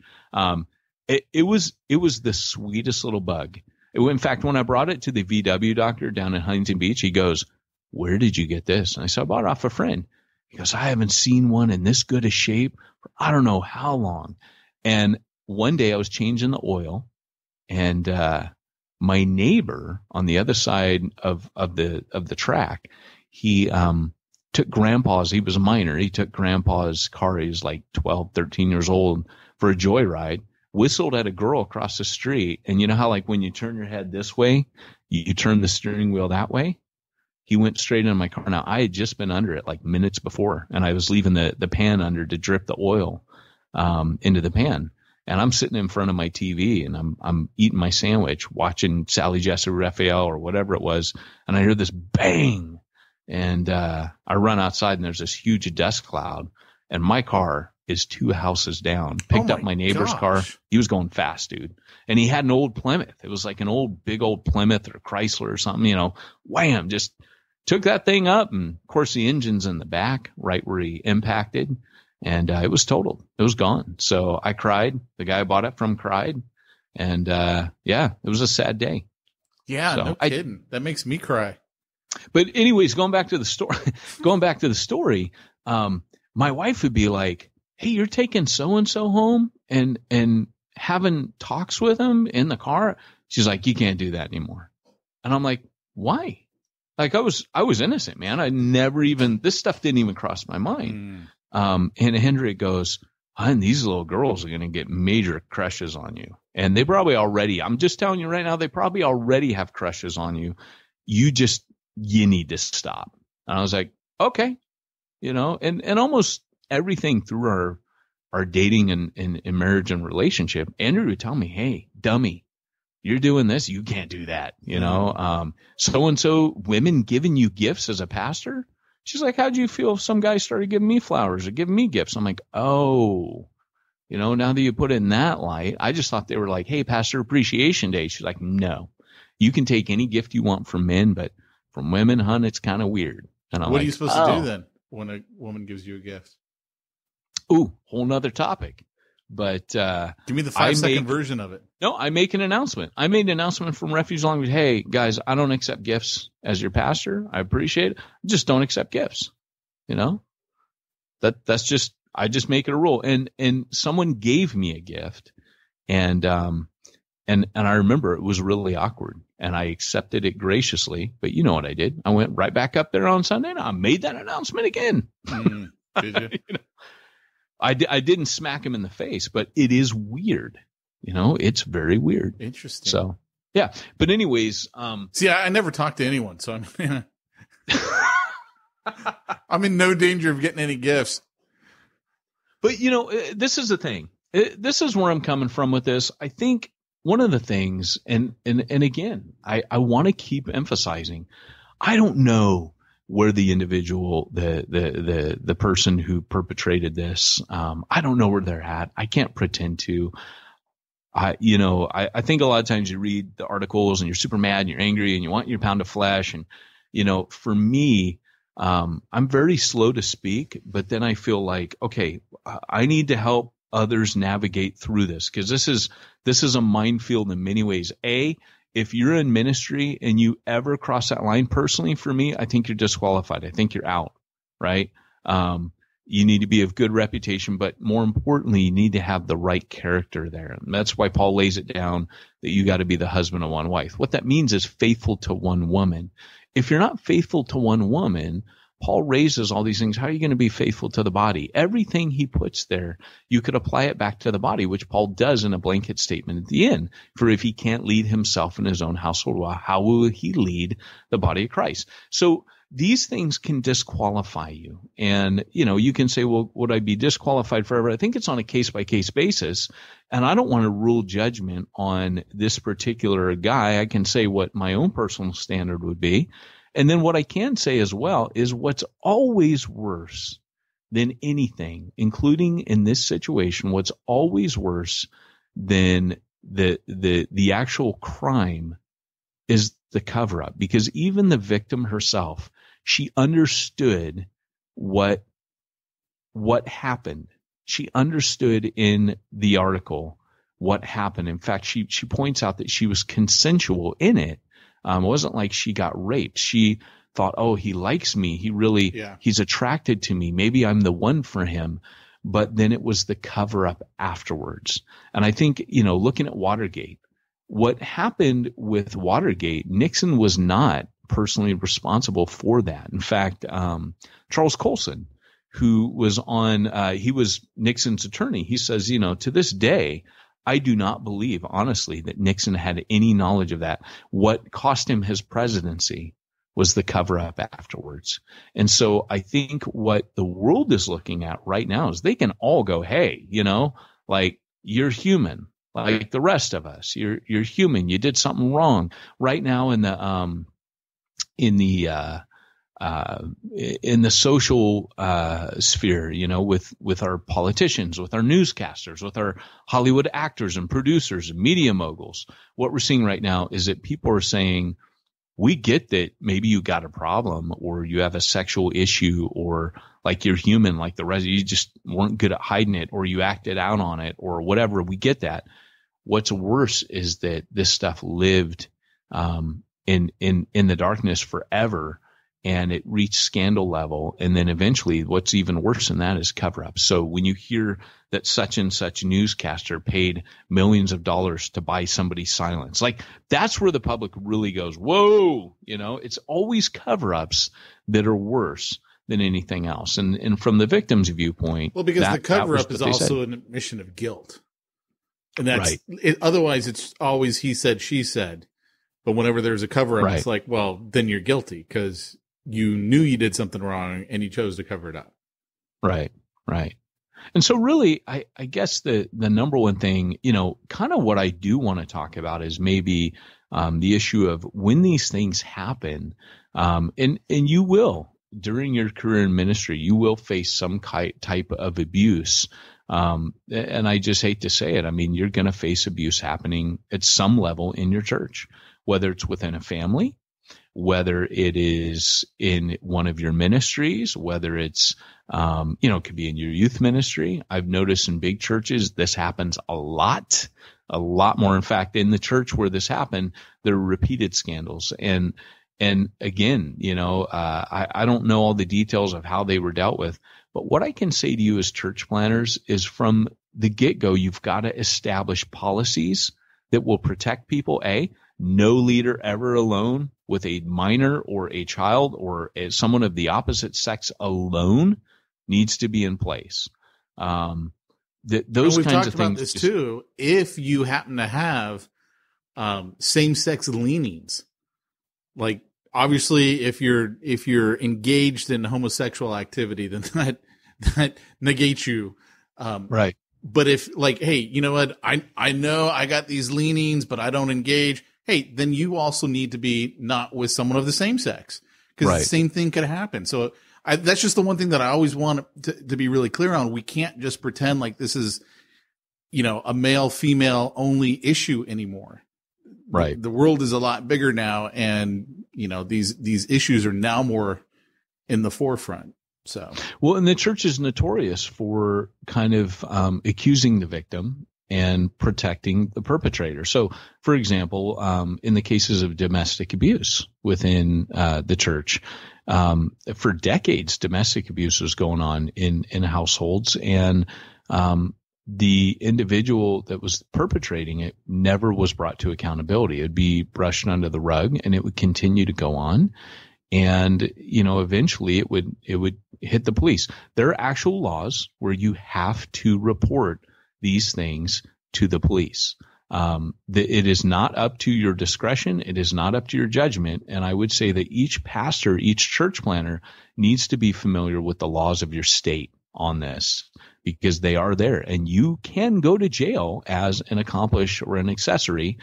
E: It was the sweetest little bug. In fact, when I brought it to the VW doctor down in Huntington Beach, he goes, "Where did you get this?" And I said, "I bought it off a friend." He goes, "I haven't seen one in this good a shape for I don't know how long." And one day I was changing the oil, and my neighbor on the other side of the track, he took grandpa's, he was a minor, he took grandpa's car, he was like 12, 13 years old, for a joyride, whistled at a girl across the street. And you know how, like, when you turn your head this way, you turn the steering wheel that way? He went straight into my car. Now, I had just been under it like minutes before, and I was leaving the pan under to drip the oil into the pan. And I'm sitting in front of my TV, and I'm eating my sandwich, watching Sally Jesse Raphael or whatever it was. And I hear this bang, and I run outside, and there's this huge dust cloud, and my car is 2 houses down. Picked up my neighbor's car. He was going fast, dude. And he had an old Plymouth. It was like an big old Plymouth or Chrysler or something, wham, just took that thing up. And of course the engine's in the back, right where he impacted. And it was totaled. It was gone. So I cried. The guy I bought it from cried. And it was a sad day.
C: Yeah, so no kidding. That makes me cry.
E: But anyways, going back to the story, my wife would be like, "Hey, you're taking so-and-so home and having talks with him in the car?" She's like, "You can't do that anymore." And I'm like, "Why?" Like I was innocent, man. I never even, this stuff didn't even cross my mind. And Hendrik goes, "Hun, these little girls are going to get major crushes on you. And they probably already, I'm just telling you right now, they probably already have crushes on you. You need to stop." And I was like, okay, and almost everything through our dating and marriage and relationship, Andrew would tell me, "Hey, dummy, you're doing this. You can't do that." So-and-so women giving you gifts as a pastor. She's like, "How'd you feel if some guy started giving me flowers or giving me gifts?" I'm like, "Oh, now that you put it in that light, I just thought they were like, 'Hey, Pastor Appreciation Day.'" She's like, "No, you can take any gift you want from men, but from women, hun, it's kind of weird." And I'm
C: what
E: like,
C: are you supposed to do then when a woman gives you a gift?
E: Ooh, whole nother topic. But
C: give me the 5-second version of it.
E: No, I make an announcement. I made an announcement from Refuge Language. "Hey, guys, I don't accept gifts as your pastor. I appreciate it. Just don't accept gifts." That's just, I just make it a rule. And someone gave me a gift, and I remember it was really awkward, and I accepted it graciously. But you know what I did? I went right back up there on Sunday, and I made that announcement again.
C: Did you?
E: I didn't smack him in the face, but it is weird. It's very weird.
C: Interesting.
E: So, yeah. But anyways,
C: see, I never talked to anyone, so I'm in no danger of getting any gifts.
E: But this is the thing. This is where I'm coming from with this. I think one of the things, and again, I want to keep emphasizing, I don't know where the individual, the person who perpetrated this, I don't know where they're at. I can't pretend to. I think a lot of times you read the articles and you're super mad and you're angry and you want your pound of flesh. And, for me, I'm very slow to speak, but then I feel like, okay, I need to help others navigate through this, because this is a minefield in many ways. If you're in ministry and you ever cross that line, personally for me, I think you're disqualified. I think you're out, right? You need to be of good reputation, but more importantly, you need to have the right character there. And that's why Paul lays it down that you got to be the husband of one wife. What that means is faithful to one woman. If you're not faithful to one woman, Paul raises all these things. How are you going to be faithful to the body? Everything he puts there, you could apply it back to the body, which Paul does in a blanket statement at the end. For if he can't lead himself in his own household, well, how will he lead the body of Christ? So these things can disqualify you. And, you can say, well, would I be disqualified forever? I think it's on a case-by-case basis. And I don't want to rule judgment on this particular guy. I can say what my own personal standard would be. And then what I can say as well is what's always worse than anything, including in this situation, what's always worse than the actual crime is the cover up. Because even the victim herself, she understood what happened. She understood in the article what happened. In fact, she points out that she was consensual in it. It wasn't like she got raped. She thought, oh, he likes me. He's attracted to me. Maybe I'm the one for him. But then it was the cover up afterwards. And I think, looking at Watergate, what happened with Watergate, Nixon was not personally responsible for that. In fact, Charles Colson, who was he was Nixon's attorney. He says, to this day, I do not believe, honestly, that Nixon had any knowledge of that. What cost him his presidency was the cover-up afterwards. And so I think what the world is looking at right now is they can all go, hey, like, you're human, like the rest of us. You're human. You did something wrong. Right now in the social sphere, with our politicians, with our newscasters, with our Hollywood actors and producers and media moguls, what we're seeing right now is that people are saying, we get that maybe you got a problem or you have a sexual issue or like you're human, like the rest, you just weren't good at hiding it or you acted out on it or whatever. We get that. What's worse is that this stuff lived in the darkness forever. and it reached scandal level. And then eventually what's even worse than that is cover up. So when you hear that such and such newscaster paid millions of dollars to buy somebody's silence, like that's where the public really goes, whoa, it's always cover ups that are worse than anything else. And from the victim's viewpoint,
C: well, because the cover up is also an admission of guilt. And that's
E: right.
C: Otherwise it's always he said, she said. But whenever there's a cover up, It's like, well, then you're guilty because you knew you did something wrong and you chose to cover it up.
E: Right. And so really, I guess the number one thing, kind of what I do want to talk about is maybe the issue of when these things happen, and you will, during your career in ministry, you will face some type of abuse. And I just hate to say it. I mean, you're going to face abuse happening at some level in your church, whether it's within a family, whether it is in one of your ministries, whether it's, it could be in your youth ministry. I've noticed in big churches, this happens a lot more. In fact, in the church where this happened, there are repeated scandals. And again, I don't know all the details of how they were dealt with, but what I can say to you as church planners is from the get-go, you've got to establish policies that will protect people. No leader ever alone with a minor or a child or someone of the opposite sex alone needs to be in place. Those
C: we've
E: kinds
C: talked
E: of
C: about
E: things.
C: This too. If you happen to have same-sex leanings, like obviously if you're engaged in homosexual activity, then that negates you.
E: Right.
C: But if like, hey, you know what? I know I got these leanings, but I don't engage. Hey, then you also need to be not with someone of the same sex because the same thing could happen. So that's just the one thing that I always want to be really clear on. We can't just pretend like this is, a male female only issue anymore.
E: Right.
C: The world is a lot bigger now. And, these issues are now more in the forefront. So,
E: well, and the church is notorious for kind of accusing the victim and protecting the perpetrator. So, for example, in the cases of domestic abuse within the church, for decades, domestic abuse was going on in households, and the individual that was perpetrating it never was brought to accountability. It would be brushed under the rug, and it would continue to go on. And, eventually it would hit the police. There are actual laws where you have to report these things to the police. It is not up to your discretion. It is not up to your judgment. And I would say that each pastor, each church planner needs to be familiar with the laws of your state on this, because they are there, and you can go to jail as an accomplice or an accessory.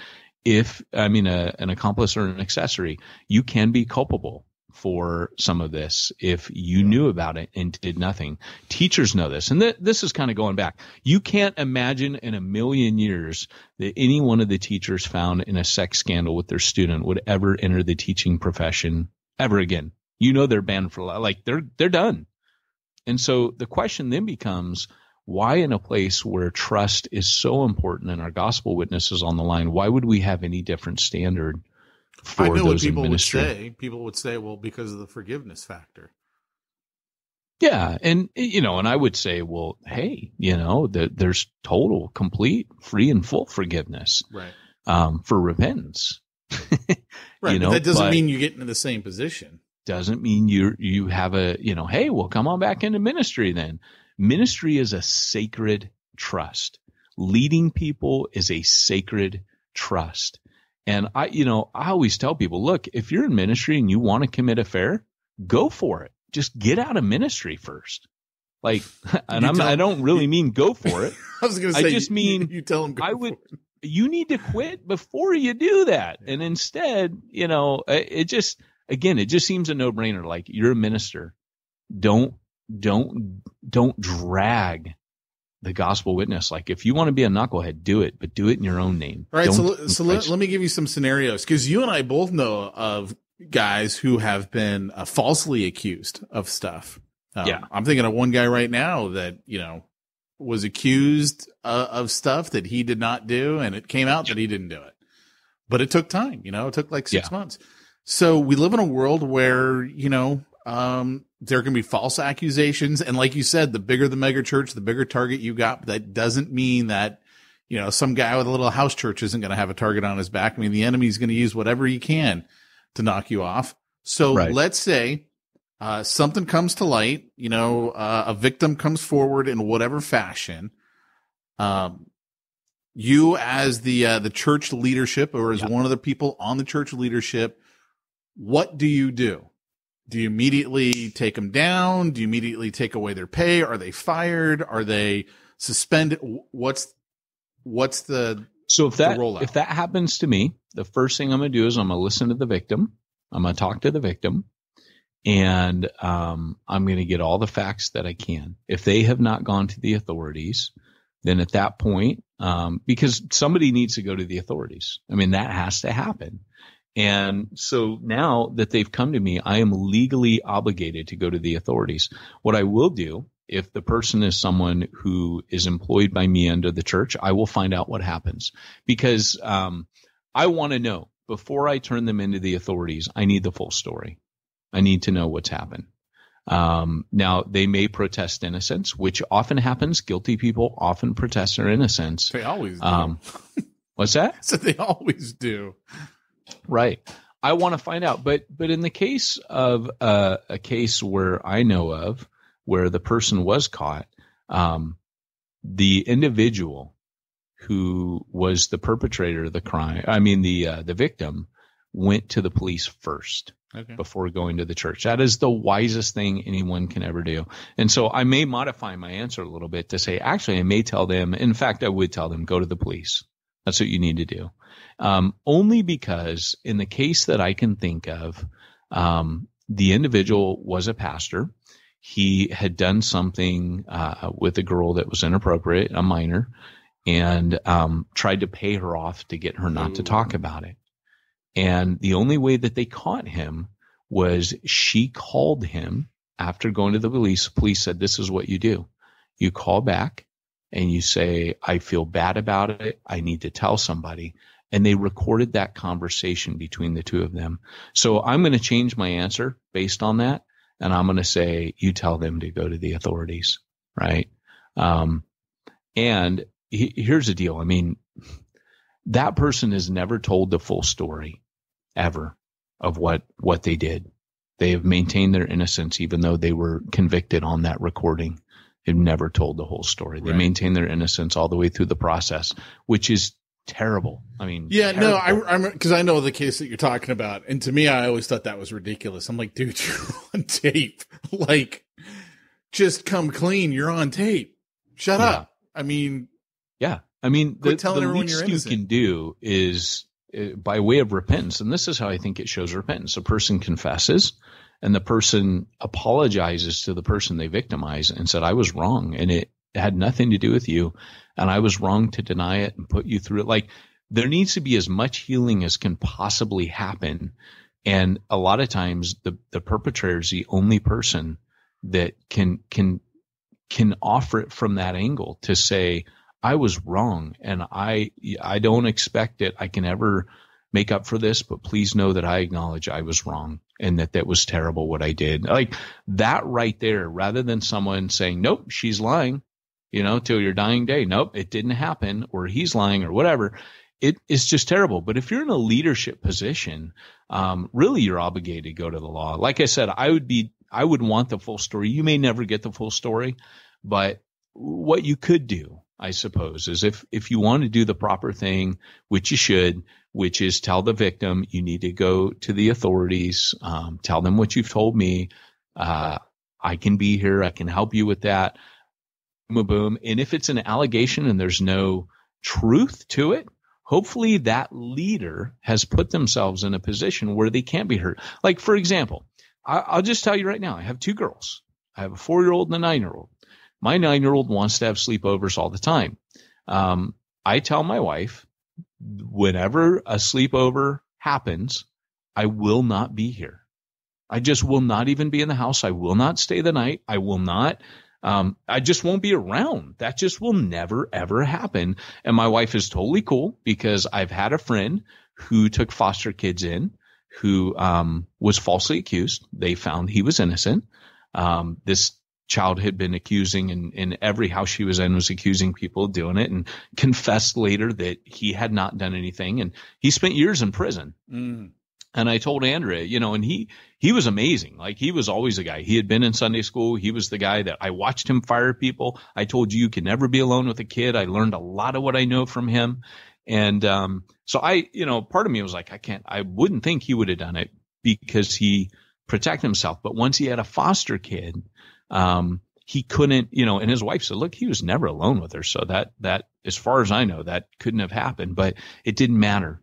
E: An accomplice or an accessory, you can be culpable for some of this if you knew about it and did nothing. Teachers know this. And this is kind of going back. You can't imagine in a million years that any one of the teachers found in a sex scandal with their student would ever enter the teaching profession ever again. They're banned for life. Like they're done. And so the question then becomes, why in a place where trust is so important and our gospel witness is on the line, why would we have any different standard for
C: I know
E: those
C: what people
E: in ministry?
C: would say. People would say, well, because of the forgiveness factor.
E: Yeah. And, and I would say, well, hey, that there's total, complete, free and full forgiveness,
C: right.
E: For repentance.
C: Right. But that doesn't mean you get into the same position.
E: Doesn't mean you have hey, well, come on back into ministry then. Ministry is a sacred trust. Leading people is a sacred trust. And I always tell people, look, if you're in ministry and you want to commit affair, go for it. Just get out of ministry first. Like, and I don't really mean go for it.
C: I was going to say,
E: I just mean
C: you tell them
E: you need to quit before you do that. Yeah. And instead, it just seems a no-brainer. Like, you're a minister. Don't drag the gospel witness. Like, if you want to be a knucklehead, do it, but do it in your own name.
C: All right. So let me give you some scenarios, because you and I both know of guys who have been falsely accused of stuff.
E: Yeah.
C: I'm thinking of one guy right now that, was accused of stuff that he did not do. And it came out that he didn't do it, but it took time, it took like 6 months. So we live in a world where, there can be false accusations. And like you said, the bigger the mega church, the bigger target you got. But that doesn't mean that, some guy with a little house church isn't going to have a target on his back. I mean, the enemy's going to use whatever he can to knock you off. So let's say something comes to light, a victim comes forward in whatever fashion. You as the church leadership or as one of the people on the church leadership, what do you do? Do you immediately take them down? Do you immediately take away their pay? Are they fired? Are they suspended? What's the rollout?
E: If that happens to me, the first thing I'm going to do is I'm going to listen to the victim. I'm going to talk to the victim, and I'm going to get all the facts that I can. If they have not gone to the authorities, then at that point, because somebody needs to go to the authorities. I mean, that has to happen. And so now that they've come to me, I am legally obligated to go to the authorities. What I will do, if the person is someone who is employed by me under the church, I will find out what happens, because I want to know before I turn them into the authorities. I need the full story. I need to know what's happened. Now they may protest innocence, which often happens. Guilty people often protest their innocence.
C: They always do.
E: What's that?
C: So they always do.
E: Right. I want to find out. But in the case of a case where I know of where the person was caught, the individual who was the perpetrator of the crime, the victim, went to the police first.
C: Okay.
E: Before going to the church. That is the wisest thing anyone can ever do. And so I may modify my answer a little bit to say, actually, I may tell them, in fact, I would tell them, go to the police. That's what you need to do. Only because in the case that I can think of, the individual was a pastor. He had done something with a girl that was inappropriate, a minor, and tried to pay her off to get her not to talk about it. And the only way that they caught him was she called him after going to the police. Police said, this is what you do. You call back and you say, I feel bad about it. I need to tell somebody. And they recorded that conversation between the two of them. So I'm going to change my answer based on that. And I'm going to say, you tell them to go to the authorities. Right. And here's the deal. I mean, that person has never told the full story ever of what they did. They have maintained their innocence, even though they were convicted on that recording. They've never told the whole story. They maintain their innocence all the way through the process, which is terrible. I mean, terrible.
C: No, I'm because I know the case that you're talking about. And to me, I always thought that was ridiculous. I'm like, dude, you're on tape. Like, just come clean. You're on tape. Shut up. I mean, the
E: least you can do is by way of repentance. And this is how I think it shows repentance. A person confesses and the person apologizes to the person they victimized and said, I was wrong and it had nothing to do with you. And I was wrong to deny it and put you through it. Like, there needs to be as much healing as can possibly happen. And a lot of times the perpetrator is the only person that can offer it from that angle to say, I was wrong and I don't expect it. I can ever make up for this, but please know that I acknowledge I was wrong and that was terrible what I did. Like that right there, rather than someone saying, nope, she's lying, till your dying day. Nope, it didn't happen, or he's lying or whatever. It is just terrible. But if you're in a leadership position, really you're obligated to go to the law. Like I said, I would want the full story. You may never get the full story, but what you could do, I suppose, is if you want to do the proper thing, which you should, which is tell the victim, you need to go to the authorities, tell them what you've told me. I can be here. I can help you with that. Boom, boom. And if it's an allegation and there's no truth to it, hopefully that leader has put themselves in a position where they can't be hurt. Like, for example, I'll just tell you right now, I have two girls. I have a 4-year-old and a 9-year-old. My 9-year-old wants to have sleepovers all the time. I tell my wife, whenever a sleepover happens, I will not be here. I just will not even be in the house. I will not stay the night. I will not. I just won't be around. That just will never, ever happen. And my wife is totally cool because I've had a friend who took foster kids in, who was falsely accused. They found he was innocent. This child had been accusing, and in every house she was in was accusing people of doing it, and confessed later that he had not done anything. And he spent years in prison. Mm. And I told Andrea, and he was amazing. Like, he was always a guy. He had been in Sunday school. He was the guy that I watched him fire people. I told you can never be alone with a kid. I learned a lot of what I know from him. And so part of me was like, I wouldn't think he would have done it because he protected himself. But once he had a foster kid, he couldn't, and his wife said, look, he was never alone with her. So that, as far as I know, that couldn't have happened, but it didn't matter.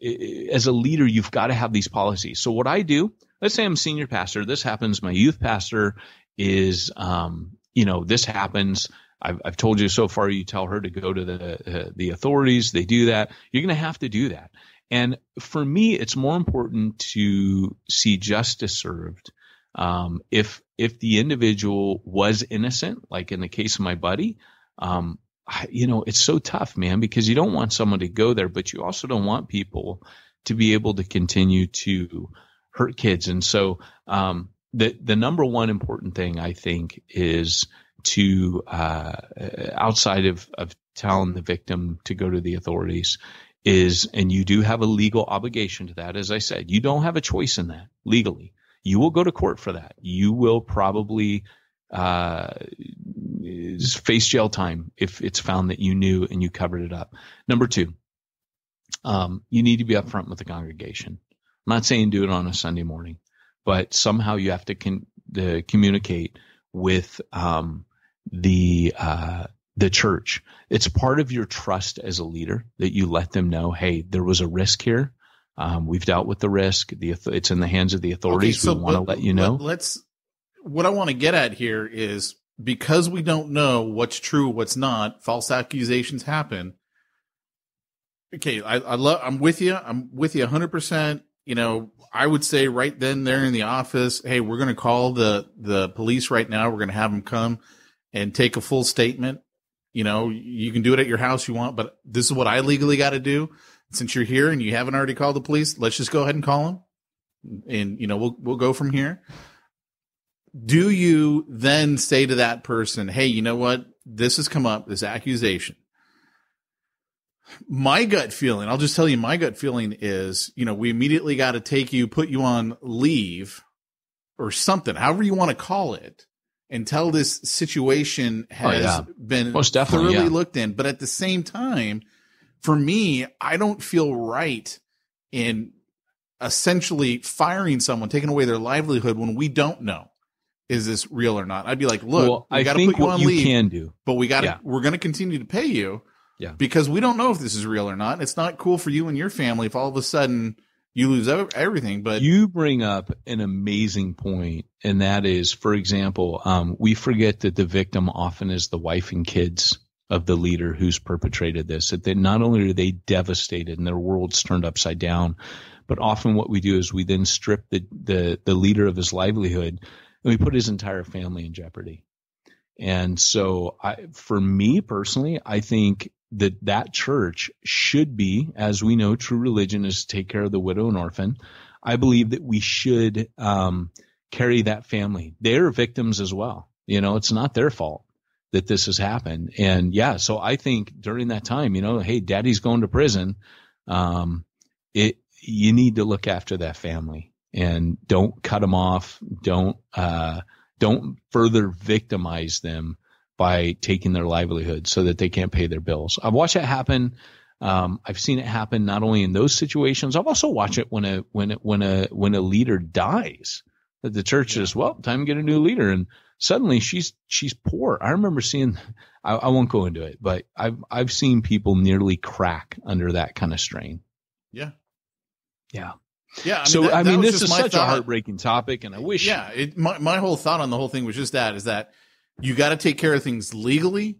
E: As a leader, you've got to have these policies. So what I do, let's say I'm senior pastor. This happens. My youth pastor is, this happens. I've told you so far, you tell her to go to the authorities. They do that. You're going to have to do that. And for me, it's more important to see justice served. If the individual was innocent, like in the case of my buddy, it's so tough, man, because you don't want someone to go there, but you also don't want people to be able to continue to hurt kids. And so, the number one important thing I think is to, outside of telling the victim to go to the authorities and you do have a legal obligation to that. As I said, you don't have a choice in that legally. You will go to court for that. You will probably face jail time if it's found that you knew and you covered it up. Number two, you need to be upfront with the congregation. I'm not saying do it on a Sunday morning, but somehow you have to communicate with the church. It's part of your trust as a leader that you let them know, hey, there was a risk here. We've dealt with the risk. It's in the hands of the authorities. Okay, so we want to let you know.
C: What I want to get at here is, because we don't know what's true, what's not, false accusations happen. Okay. I'm with you. I'm with you 100%. I would say right then there in the office, hey, we're going to call the police right now. We're going to have them come and take a full statement. You can do it at your house you want, but this is what I legally got to do. Since you're here and you haven't already called the police, let's just go ahead and call them, and we'll go from here. Do you then say to that person, hey, you know what? This has come up, this accusation. My gut feeling, I'll just tell you, my gut feeling is, we immediately got to put you on leave or something, however you want to call it, until this situation has been thoroughly looked in. But at the same time, for me, I don't feel right in essentially firing someone, taking away their livelihood when we don't know, is this real or not? I'd be like, look, we got to put you on leave,
E: can do,
C: but we're going to continue to pay you because we don't know if this is real or not. It's not cool for you and your family if all of a sudden you lose everything. But
E: you bring up an amazing point, and that is, for example, we forget that the victim often is the wife and kids of the leader who's perpetrated this. That not only are they devastated and their world's turned upside down, but often what we do is we then strip the leader of his livelihood and we put his entire family in jeopardy. And so for me personally, I think that church should be, as we know, true religion is to take care of the widow and orphan. I believe that we should carry that family. They're victims as well. It's not their fault that this has happened. And so I think during that time, hey, daddy's going to prison. You need to look after that family and don't cut them off. Don't further victimize them by taking their livelihood so that they can't pay their bills. I've watched it happen. I've seen it happen not only in those situations. I've also watched it when a leader dies, that the church says, well, time to get a new leader. And suddenly she's poor. I remember seeing, I won't go into it, but I've seen people nearly crack under that kind of strain.
C: Yeah.
E: Yeah.
C: Yeah.
E: This is such a heartbreaking topic, and I wish.
C: Yeah. My whole thought on the whole thing was just is that you got to take care of things legally.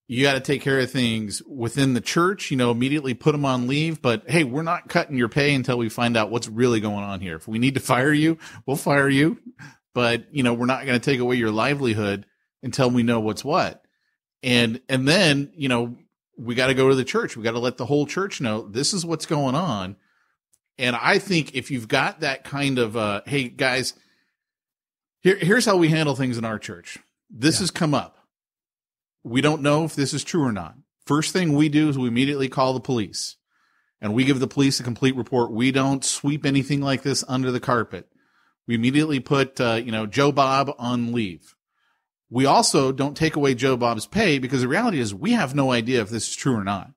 C: You got to take care of things within the church, immediately put them on leave. But hey, we're not cutting your pay until we find out what's really going on here. If we need to fire you, we'll fire you. But, we're not going to take away your livelihood until we know what's what. And then, we got to go to the church. We got to let the whole church know this is what's going on. And I think if you've got that kind of, hey, guys, here's how we handle things in our church. This has come up. We don't know if this is true or not. First thing we do is we immediately call the police. And we give the police a complete report. We don't sweep anything like this under the carpet. We immediately put, Joe Bob on leave. We also don't take away Joe Bob's pay because the reality is we have no idea if this is true or not.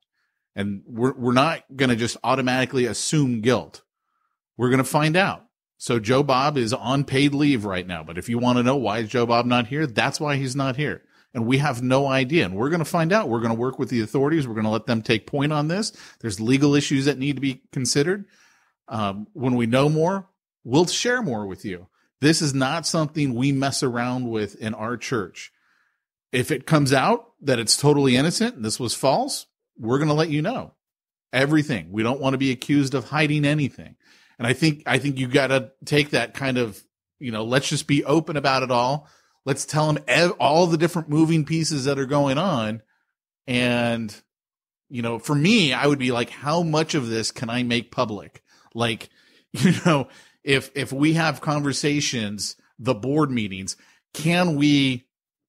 C: And we're not going to just automatically assume guilt. We're going to find out. So Joe Bob is on paid leave right now. But if you want to know why is Joe Bob not here, that's why he's not here. And we have no idea. And we're going to find out. We're going to work with the authorities. We're going to let them take point on this. There's legal issues that need to be considered. When we know more, we'll share more with you. This is not something we mess around with in our church. If it comes out that it's totally innocent and this was false, we're going to let you know everything. We don't want to be accused of hiding anything. And I think you got to take that kind of, let's just be open about it all. Let's tell them all the different moving pieces that are going on. And, for me, I would be like, how much of this can I make public? Like, if we have conversations, the board meetings, can we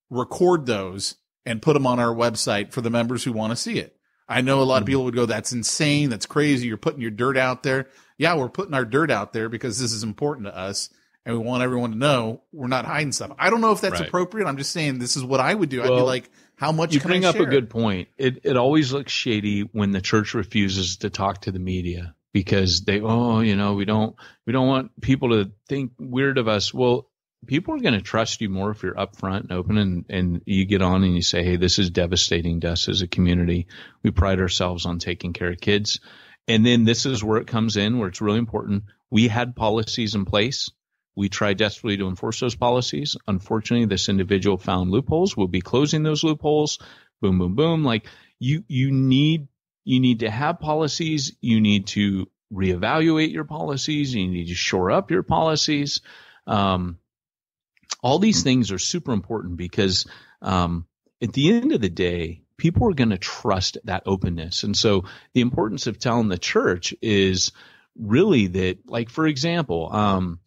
C: record those and put them on our website for the members who want to see it? I know a lot of people would go, that's insane. That's crazy. You're putting your dirt out there. Yeah, we're putting our dirt out there because this is important to us. And we want everyone to know we're not hiding stuff. I don't know if that's appropriate. I'm just saying this is what I would do. I'd be like, how much can I share? You bring up
E: a good point. It always looks shady when the church refuses to talk to the media because we don't want people to think weird of us. Well, people are going to trust you more if you're upfront and open and you get on and you say, hey, this is devastating to us as a community. We pride ourselves on taking care of kids. And then this is where it comes in, where it's really important. We had policies in place. We tried desperately to enforce those policies. Unfortunately, this individual found loopholes. We'll be closing those loopholes. Boom, boom, boom. Like you need to have policies. You need to reevaluate your policies. You need to shore up your policies. All these things are super important because at the end of the day, people are going to trust that openness. And so the importance of telling the church is really that, like, for example,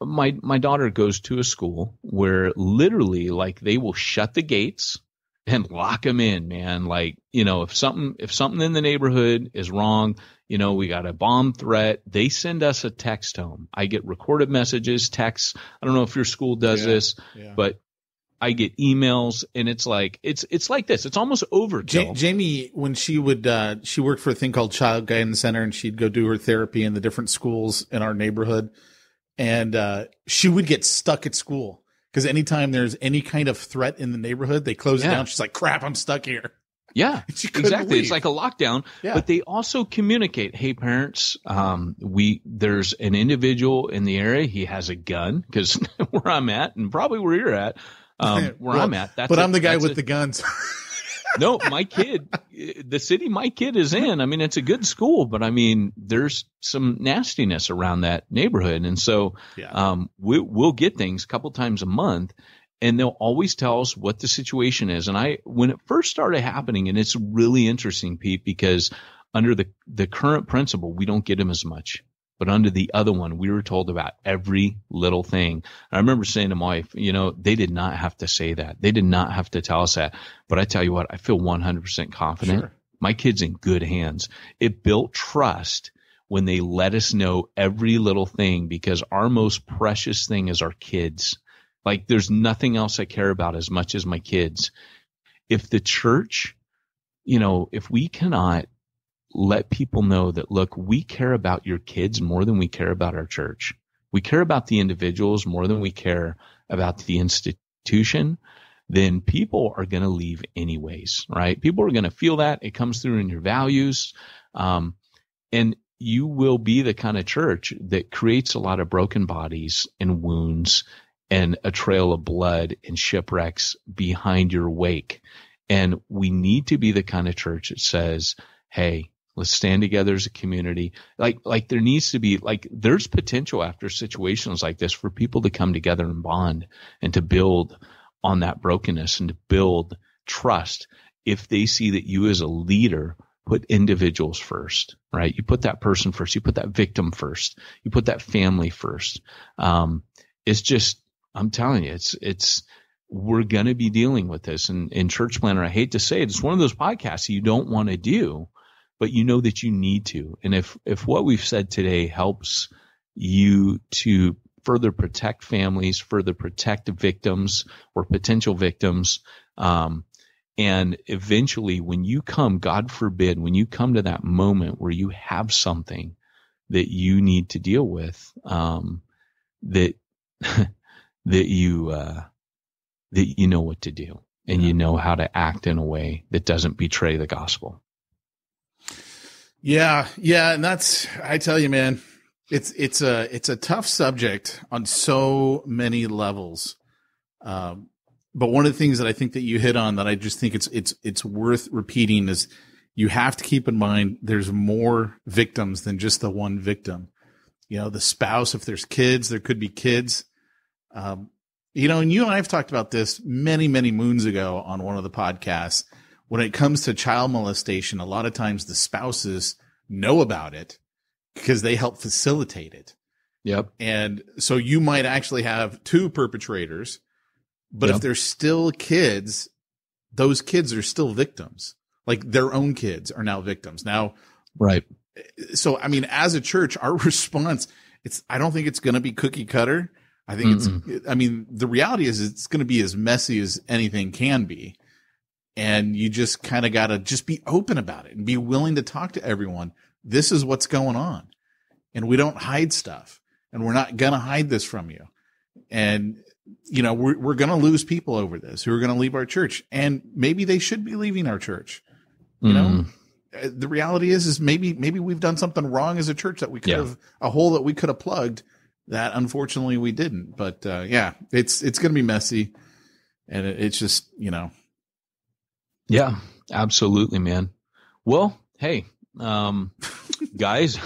E: my daughter goes to a school where literally, like, they will shut the gates and lock them in, man. Like, if something in the neighborhood is wrong, we got a bomb threat, they send us a text home. I get recorded messages, texts. I don't know if your school does this, but I get emails, and it's like this. It's almost overkill.
C: Jamie, when she would, she worked for a thing called Child Guidance Center, and she'd go do her therapy in the different schools in our neighborhood. And she would get stuck at school because anytime there's any kind of threat in the neighborhood, they close it down. She's like, crap, I'm stuck here.
E: Yeah, exactly. Leave. It's like a lockdown, but they also communicate, hey, parents, there's an individual in the area. He has a gun because where I'm at and probably where you're at, I'm at.
C: I'm the guy with the guns.
E: No, my kid, the city my kid is in, I mean, it's a good school, but I mean, there's some nastiness around that neighborhood. And so we'll get things a couple times a month, and they'll always tell us what the situation is. And when it first started happening, and it's really interesting, Pete, because under the current principle, we don't get them as much. But under the other one, we were told about every little thing. And I remember saying to my wife, they did not have to say that. They did not have to tell us that. But I tell you what, I feel 100% confident. Sure. My kid's in good hands. It built trust when they let us know every little thing, because our most precious thing is our kids. Like, there's nothing else I care about as much as my kids. If the church, if we cannot let people know that, look, we care about your kids more than we care about our church. We care about the individuals more than we care about the institution. Then people are going to leave anyways, right? People are going to feel that. It comes through in your values. And you will be the kind of church that creates a lot of broken bodies and wounds and a trail of blood and shipwrecks behind your wake. And we need to be the kind of church that says, hey, let's stand together as a community. Like there needs to be, there's potential after situations like this for people to come together and bond and to build on that brokenness and to build trust if they see that you as a leader put individuals first, right? You put that person first. You put that victim first. You put that family first. It's just, I'm telling you, we're going to be dealing with this. And in Church Planner, I hate to say it, it's one of those podcasts you don't want to do, but you know that you need to. And if what we've said today helps you to further protect families, further protect victims or potential victims, and eventually when you come, God forbid, when you come to that moment where you have something that you need to deal with, that you know what to do and you know how to act in a way that doesn't betray the gospel.
C: Yeah. And I tell you, man, it's a tough subject on so many levels. But one of the things that I think that you hit on that I just think it's worth repeating is you have to keep in mind there's more victims than just the one victim. The spouse, if there's kids, there could be kids. And you and I have talked about this many, many moons ago on one of the podcasts. When it comes to child molestation, a lot of times the spouses know about it because they help facilitate it.
E: Yep.
C: And so you might actually have two perpetrators, but if there's still kids, those kids are still victims. Like their own kids are now victims. Now,
E: right.
C: So, I mean, as a church, our response, I don't think it's going to be cookie cutter. I think the reality is it's going to be as messy as anything can be. And you just kind of got to just be open about it and be willing to talk to everyone. This is what's going on. And we don't hide stuff. And we're not going to hide this from you. And, we're going to lose people over this who are going to leave our church. And maybe they should be leaving our church. The reality is maybe we've done something wrong as a church that we could have, a hole that we could have plugged that unfortunately we didn't. But it's going to be messy. And it's just,
E: Yeah, absolutely, man. Well, hey, guys,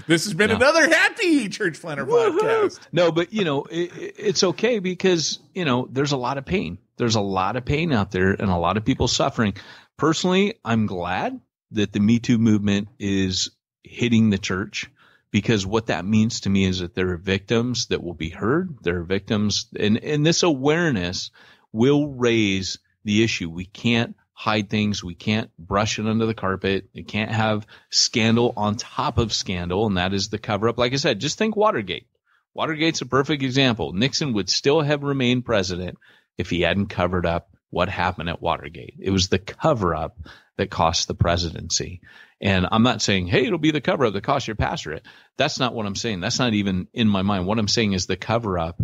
C: this has been another happy Church Planner podcast.
E: No, but it's okay because, there's a lot of pain. There's a lot of pain out there and a lot of people suffering. Personally, I'm glad that the Me Too movement is hitting the church, because what that means to me is that there are victims that will be heard. There are victims, and this awareness will raise the issue. We can't hide things. We can't brush it under the carpet. You can't have scandal on top of scandal, and that is the cover up. Like I said, just think Watergate. Watergate's a perfect example. Nixon would still have remained president if he hadn't covered up what happened at Watergate. It was the cover up that cost the presidency. And I'm not saying, hey, it'll be the cover up that cost your pastorate. That's not what I'm saying. That's not even in my mind. What I'm saying is the cover up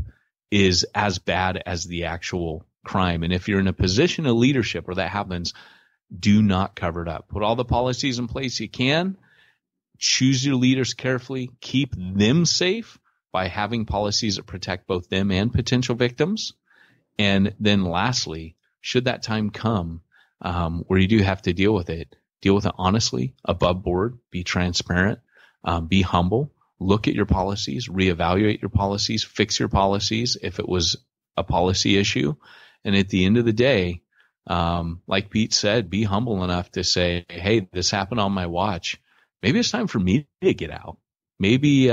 E: is as bad as the actual crime. And if you're in a position of leadership where that happens, do not cover it up. Put all the policies in place you can. Choose your leaders carefully. Keep them safe by having policies that protect both them and potential victims. And then lastly, should that time come where you do have to deal with it honestly, above board, be transparent, be humble, look at your policies, reevaluate your policies, fix your policies if it was a policy issue. And at the end of the day, like Pete said, be humble enough to say, hey, this happened on my watch. Maybe it's time for me to get out. Maybe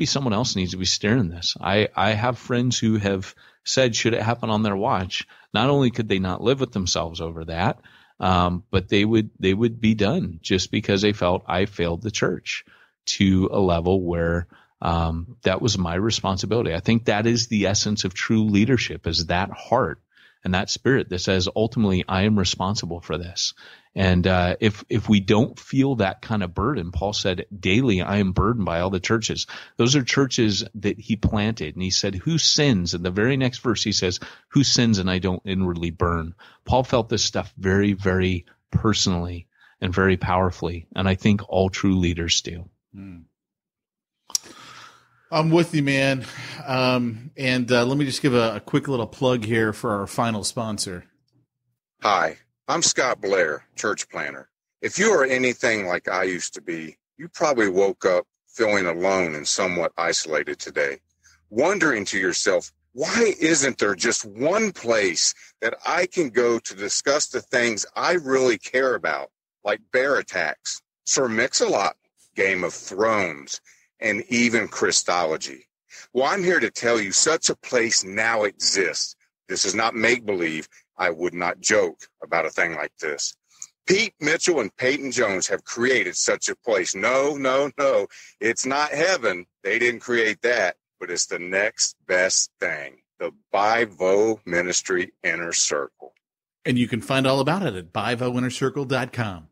E: someone else needs to be steering this. I have friends who have said, should it happen on their watch, not only could they not live with themselves over that, but they would be done just because they felt I failed the church to a level where that was my responsibility. I think that is the essence of true leadership, is that heart and that spirit that says, ultimately, I am responsible for this. And if we don't feel that kind of burden, Paul said, daily I am burdened by all the churches. Those are churches that he planted. And he said, who sins? In the very next verse, he says, who sins and I don't inwardly burn? Paul felt this stuff very, very personally and very powerfully. And I think all true leaders do.
C: I'm with you, man. And let me just give a quick little plug here for our final sponsor.
A: Hi. I'm Scott Blair, church planner. If you are anything like I used to be, you probably woke up feeling alone and somewhat isolated today, wondering to yourself, why isn't there just one place that I can go to discuss the things I really care about, like bear attacks, Sir Mix-a-Lot, Game of Thrones, and even Christology. Well, I'm here to tell you such a place now exists. This is not make-believe. I would not joke about a thing like this. Pete Mitchell and Peyton Jones have created such a place. No. It's not heaven. They didn't create that, but it's the next best thing. The Bivo Ministry Inner Circle.
C: And you can find all about it at bivoinnercircle.com.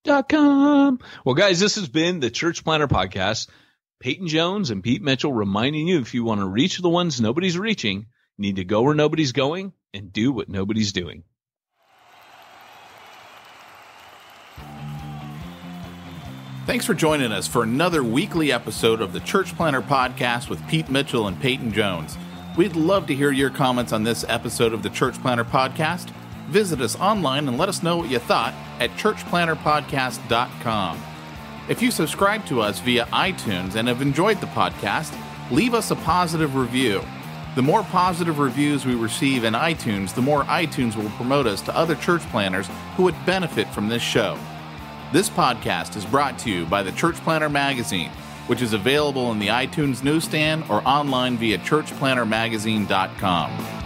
E: Well, guys, this has been the Church Planner Podcast. Peyton Jones and Pete Mitchell reminding you, if you want to reach the ones nobody's reaching, you need to go where nobody's going and do what nobody's doing.
C: Thanks for joining us for another weekly episode of the Church Planner Podcast with Pete Mitchell and Peyton Jones. We'd love to hear your comments on this episode of the Church Planner Podcast. Visit us online and let us know what you thought at churchplannerpodcast.com. If you subscribe to us via iTunes and have enjoyed the podcast, leave us a positive review. The more positive reviews we receive in iTunes, the more iTunes will promote us to other church planners who would benefit from this show. This podcast is brought to you by the Church Planner Magazine, which is available in the iTunes newsstand or online via churchplannermagazine.com.